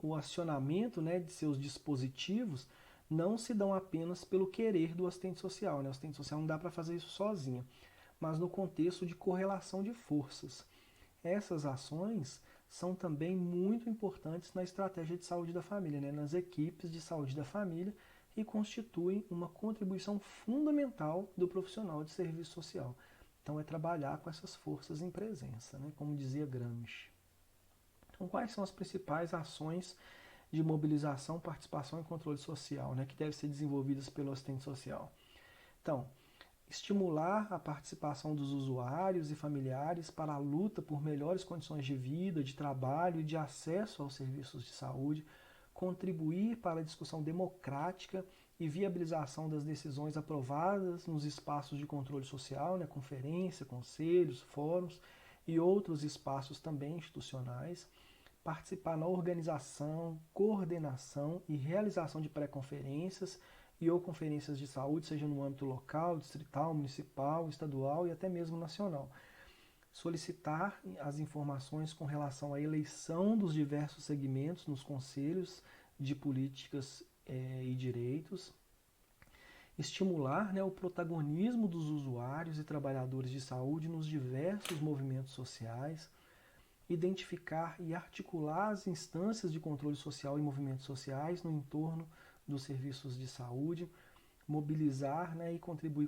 o acionamento, né, de seus dispositivos, não se dão apenas pelo querer do assistente social. Né? O assistente social não dá para fazer isso sozinho, mas no contexto de correlação de forças. Essas ações são também muito importantes na estratégia de saúde da família, né, nas equipes de saúde da família, e constituem uma contribuição fundamental do profissional de serviço social. Então, é trabalhar com essas forças em presença, né, como dizia Gramsci. Então, quais são as principais ações de mobilização, participação e controle social, né, que devem ser desenvolvidas pelo assistente social. Então, estimular a participação dos usuários e familiares para a luta por melhores condições de vida, de trabalho e de acesso aos serviços de saúde, contribuir para a discussão democrática e viabilização das decisões aprovadas nos espaços de controle social, né, conferência, conselhos, fóruns e outros espaços também institucionais, participar na organização, coordenação e realização de pré-conferências e ou conferências de saúde, seja no âmbito local, distrital, municipal, estadual e até mesmo nacional. Solicitar as informações com relação à eleição dos diversos segmentos nos conselhos de políticas e direitos. Estimular, né, o protagonismo dos usuários e trabalhadores de saúde nos diversos movimentos sociais. Identificar e articular as instâncias de controle social e movimentos sociais no entorno dos serviços de saúde, mobilizar, né, e contribuir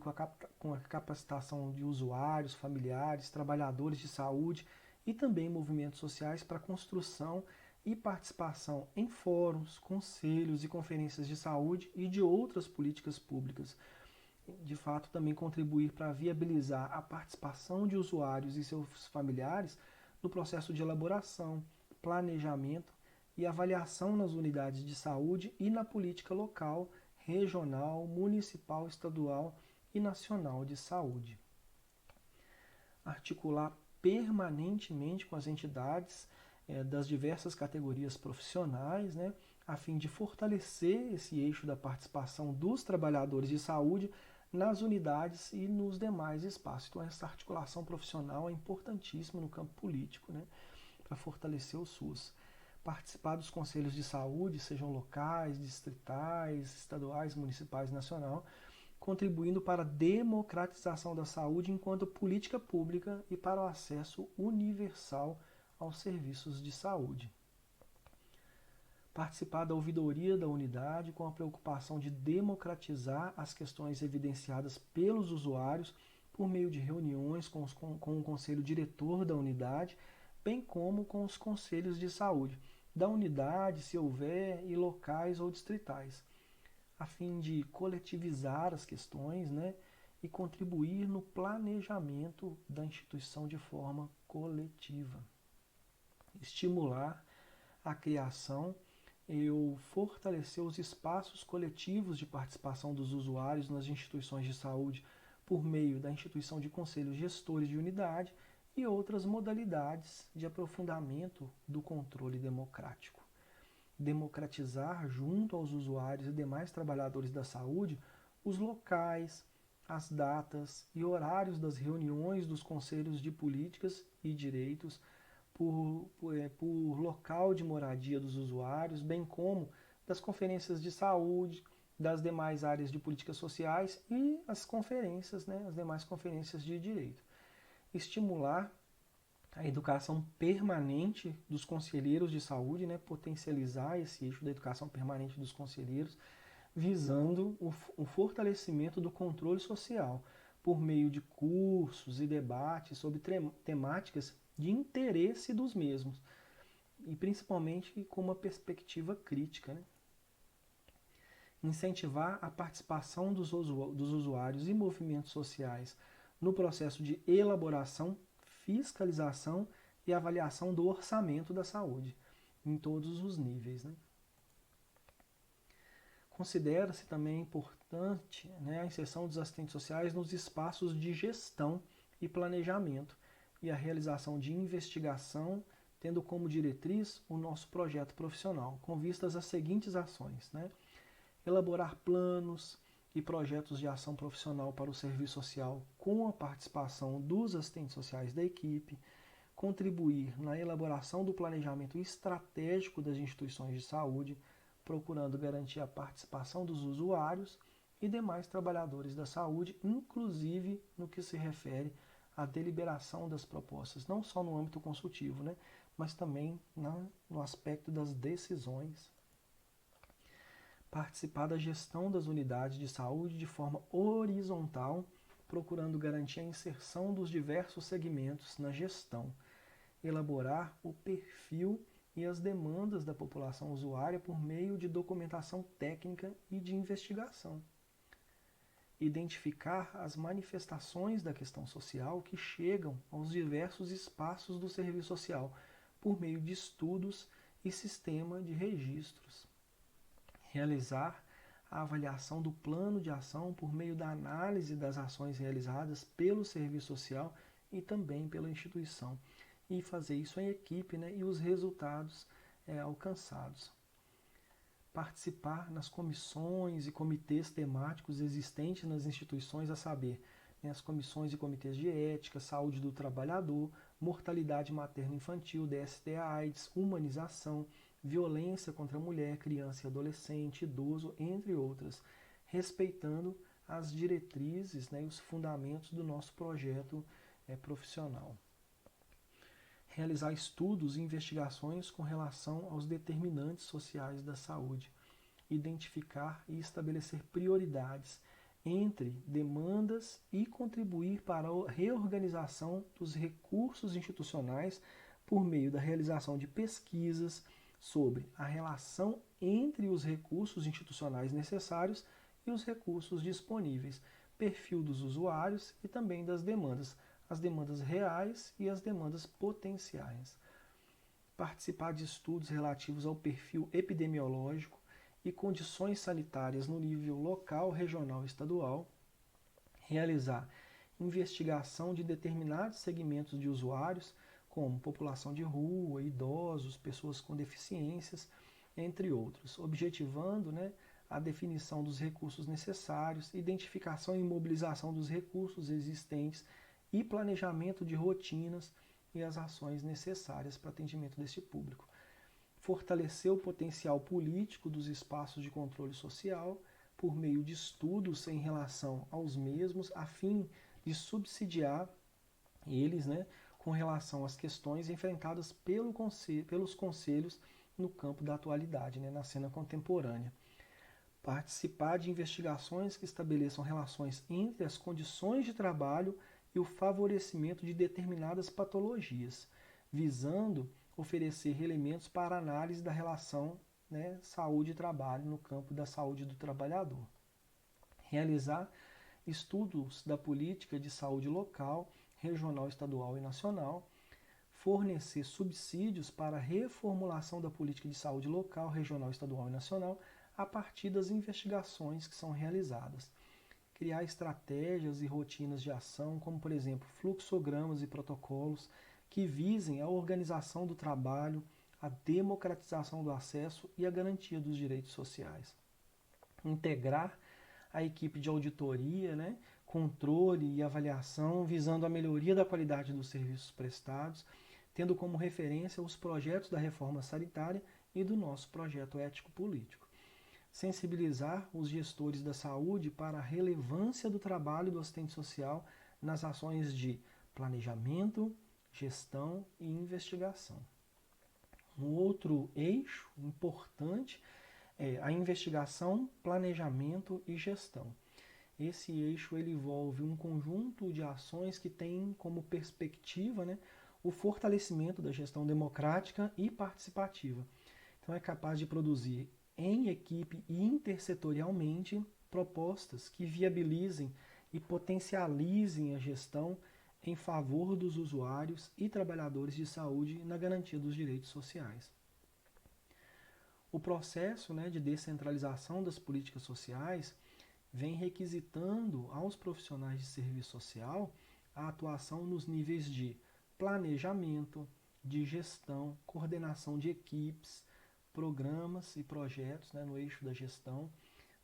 com a capacitação de usuários, familiares, trabalhadores de saúde e também movimentos sociais para a construção e participação em fóruns, conselhos e conferências de saúde e de outras políticas públicas. De fato, também contribuir para viabilizar a participação de usuários e seus familiares no processo de elaboração, planejamento e avaliação nas unidades de saúde e na política local, regional, municipal, estadual e nacional de saúde. Articular permanentemente com as entidades das diversas categorias profissionais, né, a fim de fortalecer esse eixo da participação dos trabalhadores de saúde nas unidades e nos demais espaços. Então, essa articulação profissional é importantíssima no campo político, né, para fortalecer o SUS. Participar dos conselhos de saúde, sejam locais, distritais, estaduais, municipais, nacional, contribuindo para a democratização da saúde enquanto política pública e para o acesso universal aos serviços de saúde. Participar da ouvidoria da unidade com a preocupação de democratizar as questões evidenciadas pelos usuários por meio de reuniões com o conselho diretor da unidade, bem como com os conselhos de saúde da unidade, se houver, e locais ou distritais, a fim de coletivizar as questões, né, e contribuir no planejamento da instituição de forma coletiva. Estimular a criação e fortalecer os espaços coletivos de participação dos usuários nas instituições de saúde por meio da instituição de conselhos gestores de unidade e outras modalidades de aprofundamento do controle democrático. Democratizar, junto aos usuários e demais trabalhadores da saúde, os locais, as datas e horários das reuniões dos conselhos de políticas e direitos, por local de moradia dos usuários, bem como das conferências de saúde, das demais áreas de políticas sociais e as conferências, né, as demais conferências de direito. Estimular a educação permanente dos conselheiros de saúde, né, potencializar esse eixo da educação permanente dos conselheiros, visando o fortalecimento do controle social, por meio de cursos e debates sobre temáticas de interesse dos mesmos, e principalmente com uma perspectiva crítica, né? Incentivar a participação dos usuários e movimentos sociais no processo de elaboração, fiscalização e avaliação do orçamento da saúde, em todos os níveis, né? Considera-se também importante, né, a inserção dos assistentes sociais nos espaços de gestão e planejamento e a realização de investigação, tendo como diretriz o nosso projeto profissional, com vistas às seguintes ações, né? Elaborar planos e projetos de ação profissional para o serviço social com a participação dos assistentes sociais da equipe, contribuir na elaboração do planejamento estratégico das instituições de saúde, procurando garantir a participação dos usuários e demais trabalhadores da saúde, inclusive no que se refere à deliberação das propostas, não só no âmbito consultivo, né, mas também no aspecto das decisões. Participar da gestão das unidades de saúde de forma horizontal, procurando garantir a inserção dos diversos segmentos na gestão. Elaborar o perfil e as demandas da população usuária por meio de documentação técnica e de investigação. Identificar as manifestações da questão social que chegam aos diversos espaços do serviço social por meio de estudos e sistema de registros. Realizar a avaliação do plano de ação por meio da análise das ações realizadas pelo serviço social e também pela instituição. E fazer isso em equipe, né, e os resultados alcançados. Participar nas comissões e comitês temáticos existentes nas instituições, a saber, as comissões e comitês de ética, saúde do trabalhador, mortalidade materno-infantil, DST-AIDS, humanização, violência contra a mulher, criança e adolescente, idoso, entre outras, respeitando as diretrizes, né, e os fundamentos do nosso projeto profissional. Realizar estudos e investigações com relação aos determinantes sociais da saúde, identificar e estabelecer prioridades entre demandas e contribuir para a reorganização dos recursos institucionais por meio da realização de pesquisas sobre a relação entre os recursos institucionais necessários e os recursos disponíveis, perfil dos usuários e também das demandas, as demandas reais e as demandas potenciais. Participar de estudos relativos ao perfil epidemiológico e condições sanitárias no nível local, regional e estadual. Realizar investigação de determinados segmentos de usuários, como população de rua, idosos, pessoas com deficiências, entre outros, objetivando, né, a definição dos recursos necessários, identificação e mobilização dos recursos existentes e planejamento de rotinas e as ações necessárias para atendimento deste público. Fortalecer o potencial político dos espaços de controle social por meio de estudos em relação aos mesmos, a fim de subsidiar eles, né, com relação às questões enfrentadas pelos conselhos no campo da atualidade, né, na cena contemporânea. Participar de investigações que estabeleçam relações entre as condições de trabalho e o favorecimento de determinadas patologias, visando oferecer elementos para análise da relação, né, saúde e trabalho no campo da saúde do trabalhador. Realizar estudos da política de saúde local, regional, estadual e nacional, fornecer subsídios para a reformulação da política de saúde local, regional, estadual e nacional a partir das investigações que são realizadas. Criar estratégias e rotinas de ação, como, por exemplo, fluxogramas e protocolos que visem a organização do trabalho, a democratização do acesso e a garantia dos direitos sociais. Integrar a equipe de auditoria, né, controle e avaliação, visando a melhoria da qualidade dos serviços prestados, tendo como referência os projetos da reforma sanitária e do nosso projeto ético-político. Sensibilizar os gestores da saúde para a relevância do trabalho do assistente social nas ações de planejamento, gestão e investigação. Um outro eixo importante é a investigação, planejamento e gestão. Esse eixo ele envolve um conjunto de ações que tem como perspectiva, né, o fortalecimento da gestão democrática e participativa. Então é capaz de produzir em equipe e intersetorialmente propostas que viabilizem e potencializem a gestão em favor dos usuários e trabalhadores de saúde na garantia dos direitos sociais. O processo, né, de descentralização das políticas sociais vem requisitando aos profissionais de serviço social a atuação nos níveis de planejamento, de gestão, coordenação de equipes, programas e projetos, né, no eixo da gestão.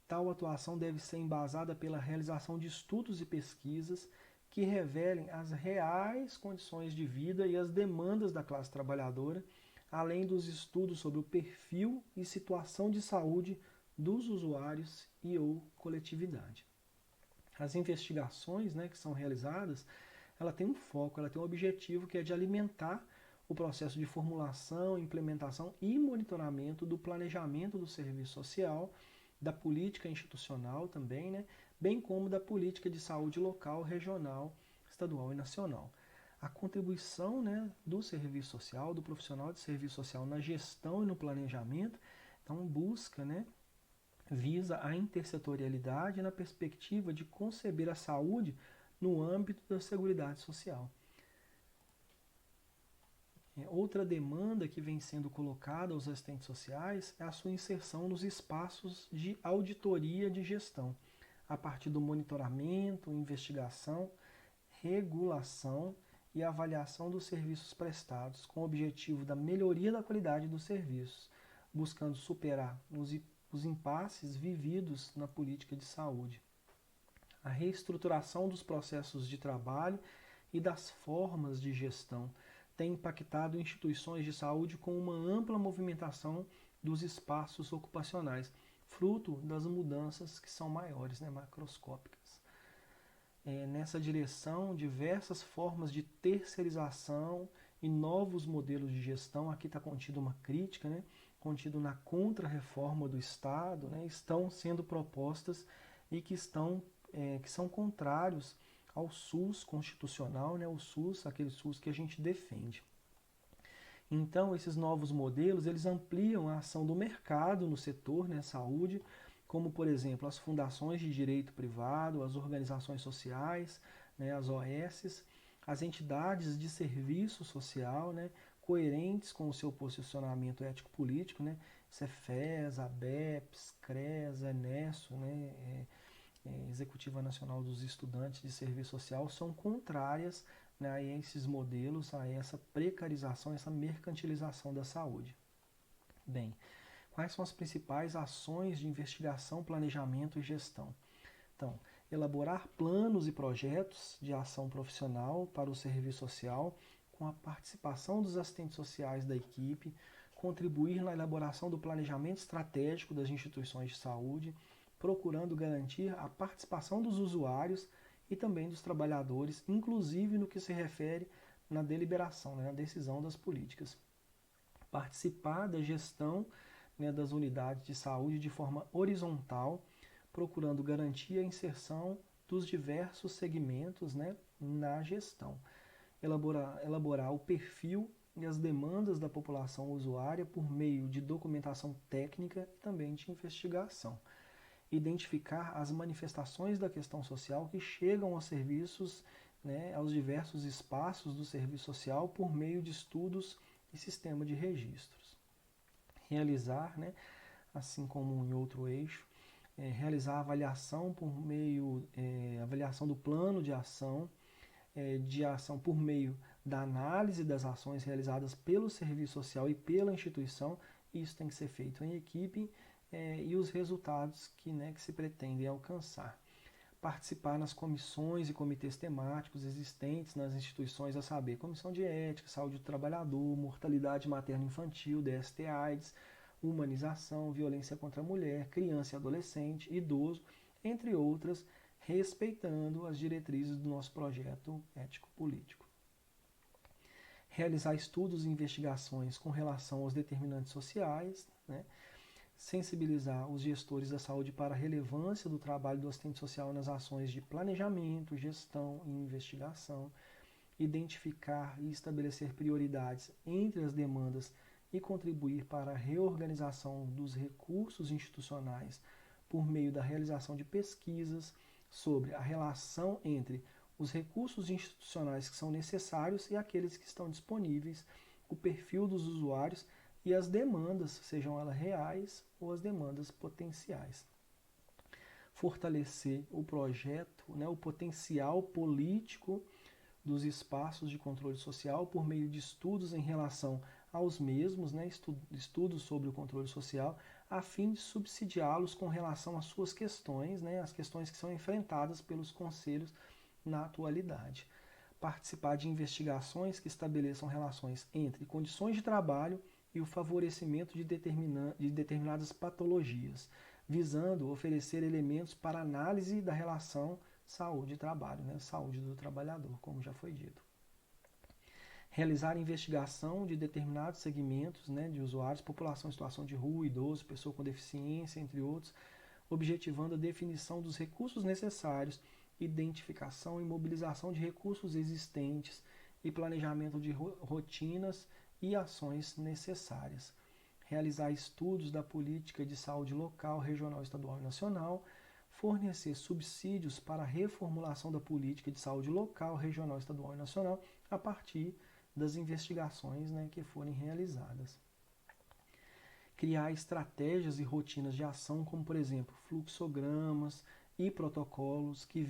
Tal atuação deve ser embasada pela realização de estudos e pesquisas que revelem as reais condições de vida e as demandas da classe trabalhadora, além dos estudos sobre o perfil e situação de saúde dos usuários e ou coletividade. As investigações, né, que são realizadas, ela tem um foco, ela tem um objetivo que é de alimentar o processo de formulação, implementação e monitoramento do planejamento do serviço social, da política institucional também, né, bem como da política de saúde local, regional, estadual e nacional. A contribuição, né, do serviço social, do profissional de serviço social na gestão e no planejamento, então busca, né, visa a intersetorialidade na perspectiva de conceber a saúde no âmbito da Seguridade Social. Outra demanda que vem sendo colocada aos assistentes sociais é a sua inserção nos espaços de auditoria de gestão, a partir do monitoramento, investigação, regulação e avaliação dos serviços prestados, com o objetivo da melhoria da qualidade dos serviços, buscando superar os impasses vividos na política de saúde. A reestruturação dos processos de trabalho e das formas de gestão tem impactado instituições de saúde com uma ampla movimentação dos espaços ocupacionais, fruto das mudanças que são maiores, né, macroscópicas. Nessa direção, diversas formas de terceirização e novos modelos de gestão, aqui está contido uma crítica, né, contido na contra-reforma do Estado, né, estão sendo propostas e que são contrários ao SUS constitucional, né, o SUS, aquele SUS que a gente defende. Então, esses novos modelos, eles ampliam a ação do mercado no setor, né, saúde, como, por exemplo, as fundações de direito privado, as organizações sociais, né, as OS, as entidades de serviço social, né, coerentes com o seu posicionamento ético-político, né, Cefes, ABEPS, CRES, ENESO, né, Executiva Nacional dos Estudantes de Serviço Social, são contrárias, né, a esses modelos, a essa precarização, essa mercantilização da saúde. Bem, quais são as principais ações de investigação, planejamento e gestão? Então, elaborar planos e projetos de ação profissional para o serviço social, com a participação dos assistentes sociais da equipe, contribuir na elaboração do planejamento estratégico das instituições de saúde, procurando garantir a participação dos usuários e também dos trabalhadores, inclusive no que se refere na deliberação, né, na decisão das políticas. Participar da gestão, né, das unidades de saúde de forma horizontal, procurando garantir a inserção dos diversos segmentos, né, na gestão. Elaborar o perfil e as demandas da população usuária por meio de documentação técnica e também de investigação. Identificar as manifestações da questão social que chegam aos serviços, né, aos diversos espaços do serviço social por meio de estudos e sistema de registros. Realizar, né, assim como em outro eixo, realizar a avaliação por meio, avaliação do plano de ação por meio da análise das ações realizadas pelo serviço social e pela instituição. Isso tem que ser feito em equipe, e os resultados que se pretendem alcançar. Participar nas comissões e comitês temáticos existentes nas instituições, a saber, Comissão de Ética, Saúde do Trabalhador, Mortalidade Materno-Infantil, DST-AIDS, Humanização, Violência contra a Mulher, Criança e Adolescente, Idoso, entre outras, respeitando as diretrizes do nosso projeto ético-político. Realizar estudos e investigações com relação aos determinantes sociais, né? Sensibilizar os gestores da saúde para a relevância do trabalho do assistente social nas ações de planejamento, gestão e investigação, identificar e estabelecer prioridades entre as demandas e contribuir para a reorganização dos recursos institucionais por meio da realização de pesquisas sobre a relação entre os recursos institucionais que são necessários e aqueles que estão disponíveis, o perfil dos usuários e as demandas, sejam elas reais ou as demandas potenciais. Fortalecer o projeto, o potencial político dos espaços de controle social por meio de estudos em relação aos mesmos, estudos sobre o controle social, a fim de subsidiá-los com relação às suas questões, as questões que são enfrentadas pelos conselhos na atualidade. Participar de investigações que estabeleçam relações entre condições de trabalho e o favorecimento de determinadas patologias, visando oferecer elementos para análise da relação saúde e trabalho, saúde do trabalhador, como já foi dito. Realizar investigação de determinados segmentos de usuários, população em situação de rua, idoso, pessoa com deficiência, entre outros, objetivando a definição dos recursos necessários, identificação e mobilização de recursos existentes e planejamento de rotinas e ações necessárias. Realizar estudos da política de saúde local, regional, estadual e nacional, fornecer subsídios para a reformulação da política de saúde local, regional, estadual e nacional a partir das investigações, né, que forem realizadas. Criar estratégias e rotinas de ação, como, por exemplo, fluxogramas e protocolos que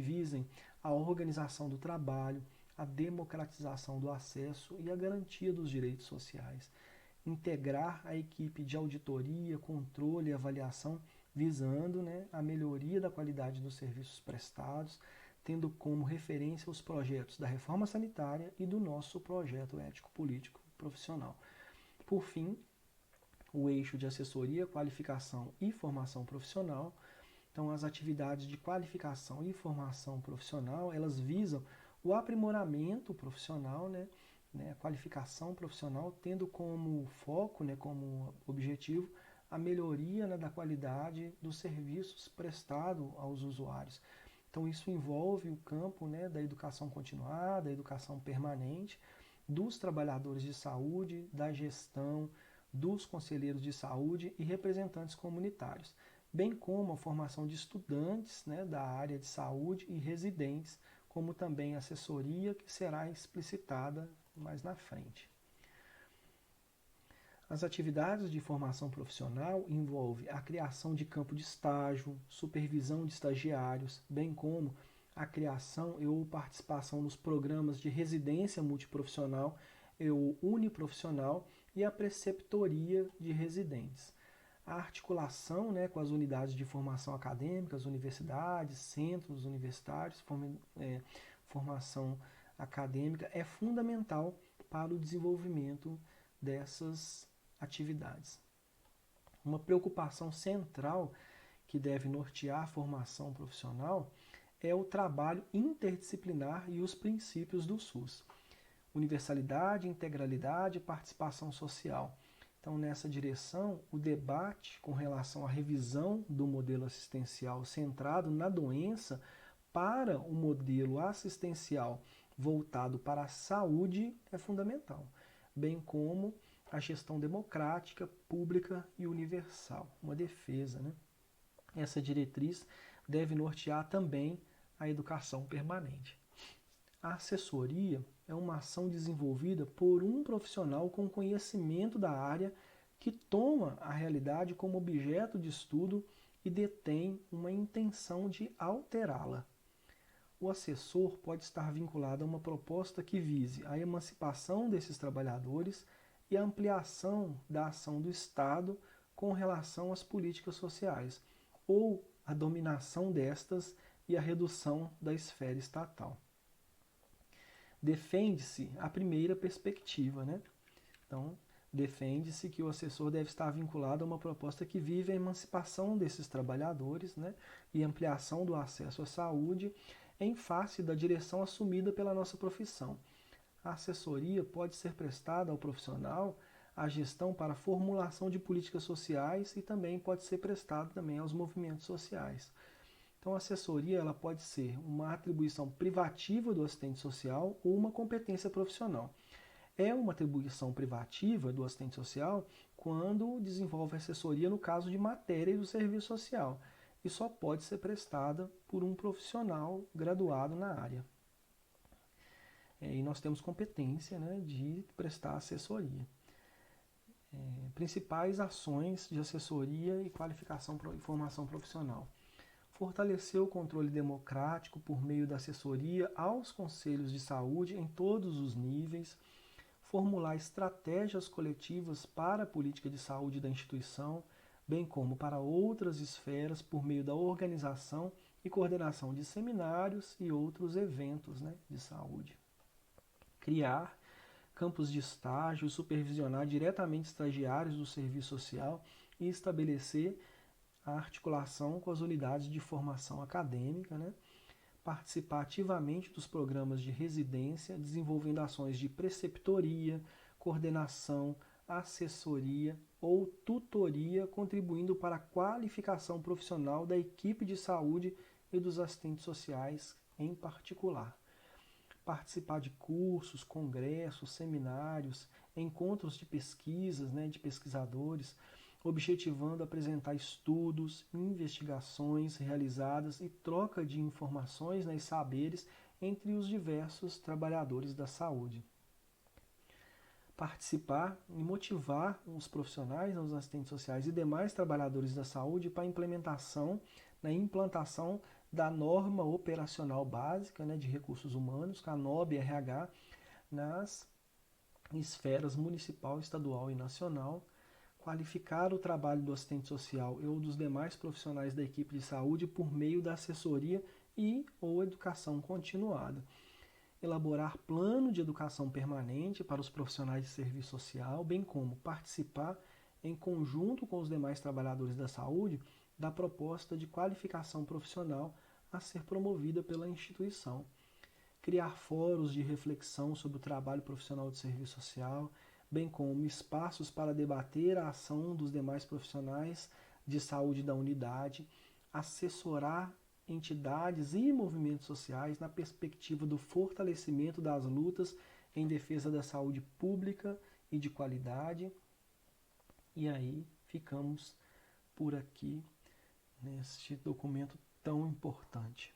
visem a organização do trabalho, a democratização do acesso e a garantia dos direitos sociais. Integrar a equipe de auditoria, controle e avaliação, visando, né, a melhoria da qualidade dos serviços prestados, tendo como referência os projetos da reforma sanitária e do nosso projeto ético-político profissional. Por fim, o eixo de assessoria, qualificação e formação profissional. Então, as atividades de qualificação e formação profissional, elas visam o aprimoramento profissional, né, a qualificação profissional, tendo como foco, né, como objetivo, a melhoria, né, da qualidade dos serviços prestados aos usuários. Então, isso envolve o campo, né, da educação continuada, da educação permanente, dos trabalhadores de saúde, da gestão, dos conselheiros de saúde e representantes comunitários, bem como a formação de estudantes, né, da área de saúde e residentes, como também assessoria, que será explicitada mais na frente. As atividades de formação profissional envolvem a criação de campo de estágio, supervisão de estagiários, bem como a criação ou participação nos programas de residência multiprofissional ou uniprofissional e a preceptoria de residentes. A articulação, né, com as unidades de formação acadêmica, as universidades, centros universitários, formação acadêmica é fundamental para o desenvolvimento dessas atividades. Uma preocupação central que deve nortear a formação profissional é o trabalho interdisciplinar e os princípios do SUS. Universalidade, integralidade e participação social. Então, nessa direção, o debate com relação à revisão do modelo assistencial centrado na doença para o modelo assistencial voltado para a saúde é fundamental, bem como a gestão democrática, pública e universal, uma defesa, né? Essa diretriz deve nortear também a educação permanente. A assessoria é uma ação desenvolvida por um profissional com conhecimento da área que toma a realidade como objeto de estudo e detém uma intenção de alterá-la. O assessor pode estar vinculado a uma proposta que vise a emancipação desses trabalhadores e a ampliação da ação do Estado com relação às políticas sociais, ou a dominação destas e a redução da esfera estatal. Defende-se a primeira perspectiva, né? Então, defende-se que o assessor deve estar vinculado a uma proposta que vive a emancipação desses trabalhadores, né, e ampliação do acesso à saúde em face da direção assumida pela nossa profissão. A assessoria pode ser prestada ao profissional a gestão para a formulação de políticas sociais e também pode ser prestada também aos movimentos sociais. Então, a assessoria ela pode ser uma atribuição privativa do assistente social ou uma competência profissional. É uma atribuição privativa do assistente social quando desenvolve assessoria no caso de matéria do serviço social e só pode ser prestada por um profissional graduado na área. E nós temos competência, né, de prestar assessoria. Principais ações de assessoria e qualificação e formação profissional. Fortalecer o controle democrático por meio da assessoria aos conselhos de saúde em todos os níveis, formular estratégias coletivas para a política de saúde da instituição, bem como para outras esferas por meio da organização e coordenação de seminários e outros eventos, né, de saúde. Criar campos de estágio, supervisionar diretamente estagiários do serviço social e estabelecer a articulação com as unidades de formação acadêmica, né? Participar ativamente dos programas de residência, desenvolvendo ações de preceptoria, coordenação, assessoria ou tutoria, contribuindo para a qualificação profissional da equipe de saúde e dos assistentes sociais em particular. participar de cursos, congressos, seminários, encontros de pesquisas, né, de pesquisadores, objetivando apresentar estudos, investigações realizadas e troca de informações, né, e saberes entre os diversos trabalhadores da saúde. Participar e motivar os profissionais, os assistentes sociais e demais trabalhadores da saúde para a implantação da norma operacional básica, né, de recursos humanos, que é a NOB-RH, nas esferas municipal, estadual e nacional, qualificar o trabalho do assistente social ou dos demais profissionais da equipe de saúde por meio da assessoria e ou educação continuada. Elaborar plano de educação permanente para os profissionais de serviço social, bem como participar, em conjunto com os demais trabalhadores da saúde, da proposta de qualificação profissional a ser promovida pela instituição. Criar fóruns de reflexão sobre o trabalho profissional de serviço social, bem como espaços para debater a ação dos demais profissionais de saúde da unidade, assessorar entidades e movimentos sociais na perspectiva do fortalecimento das lutas em defesa da saúde pública e de qualidade. E aí ficamos por aqui neste documento tão importante.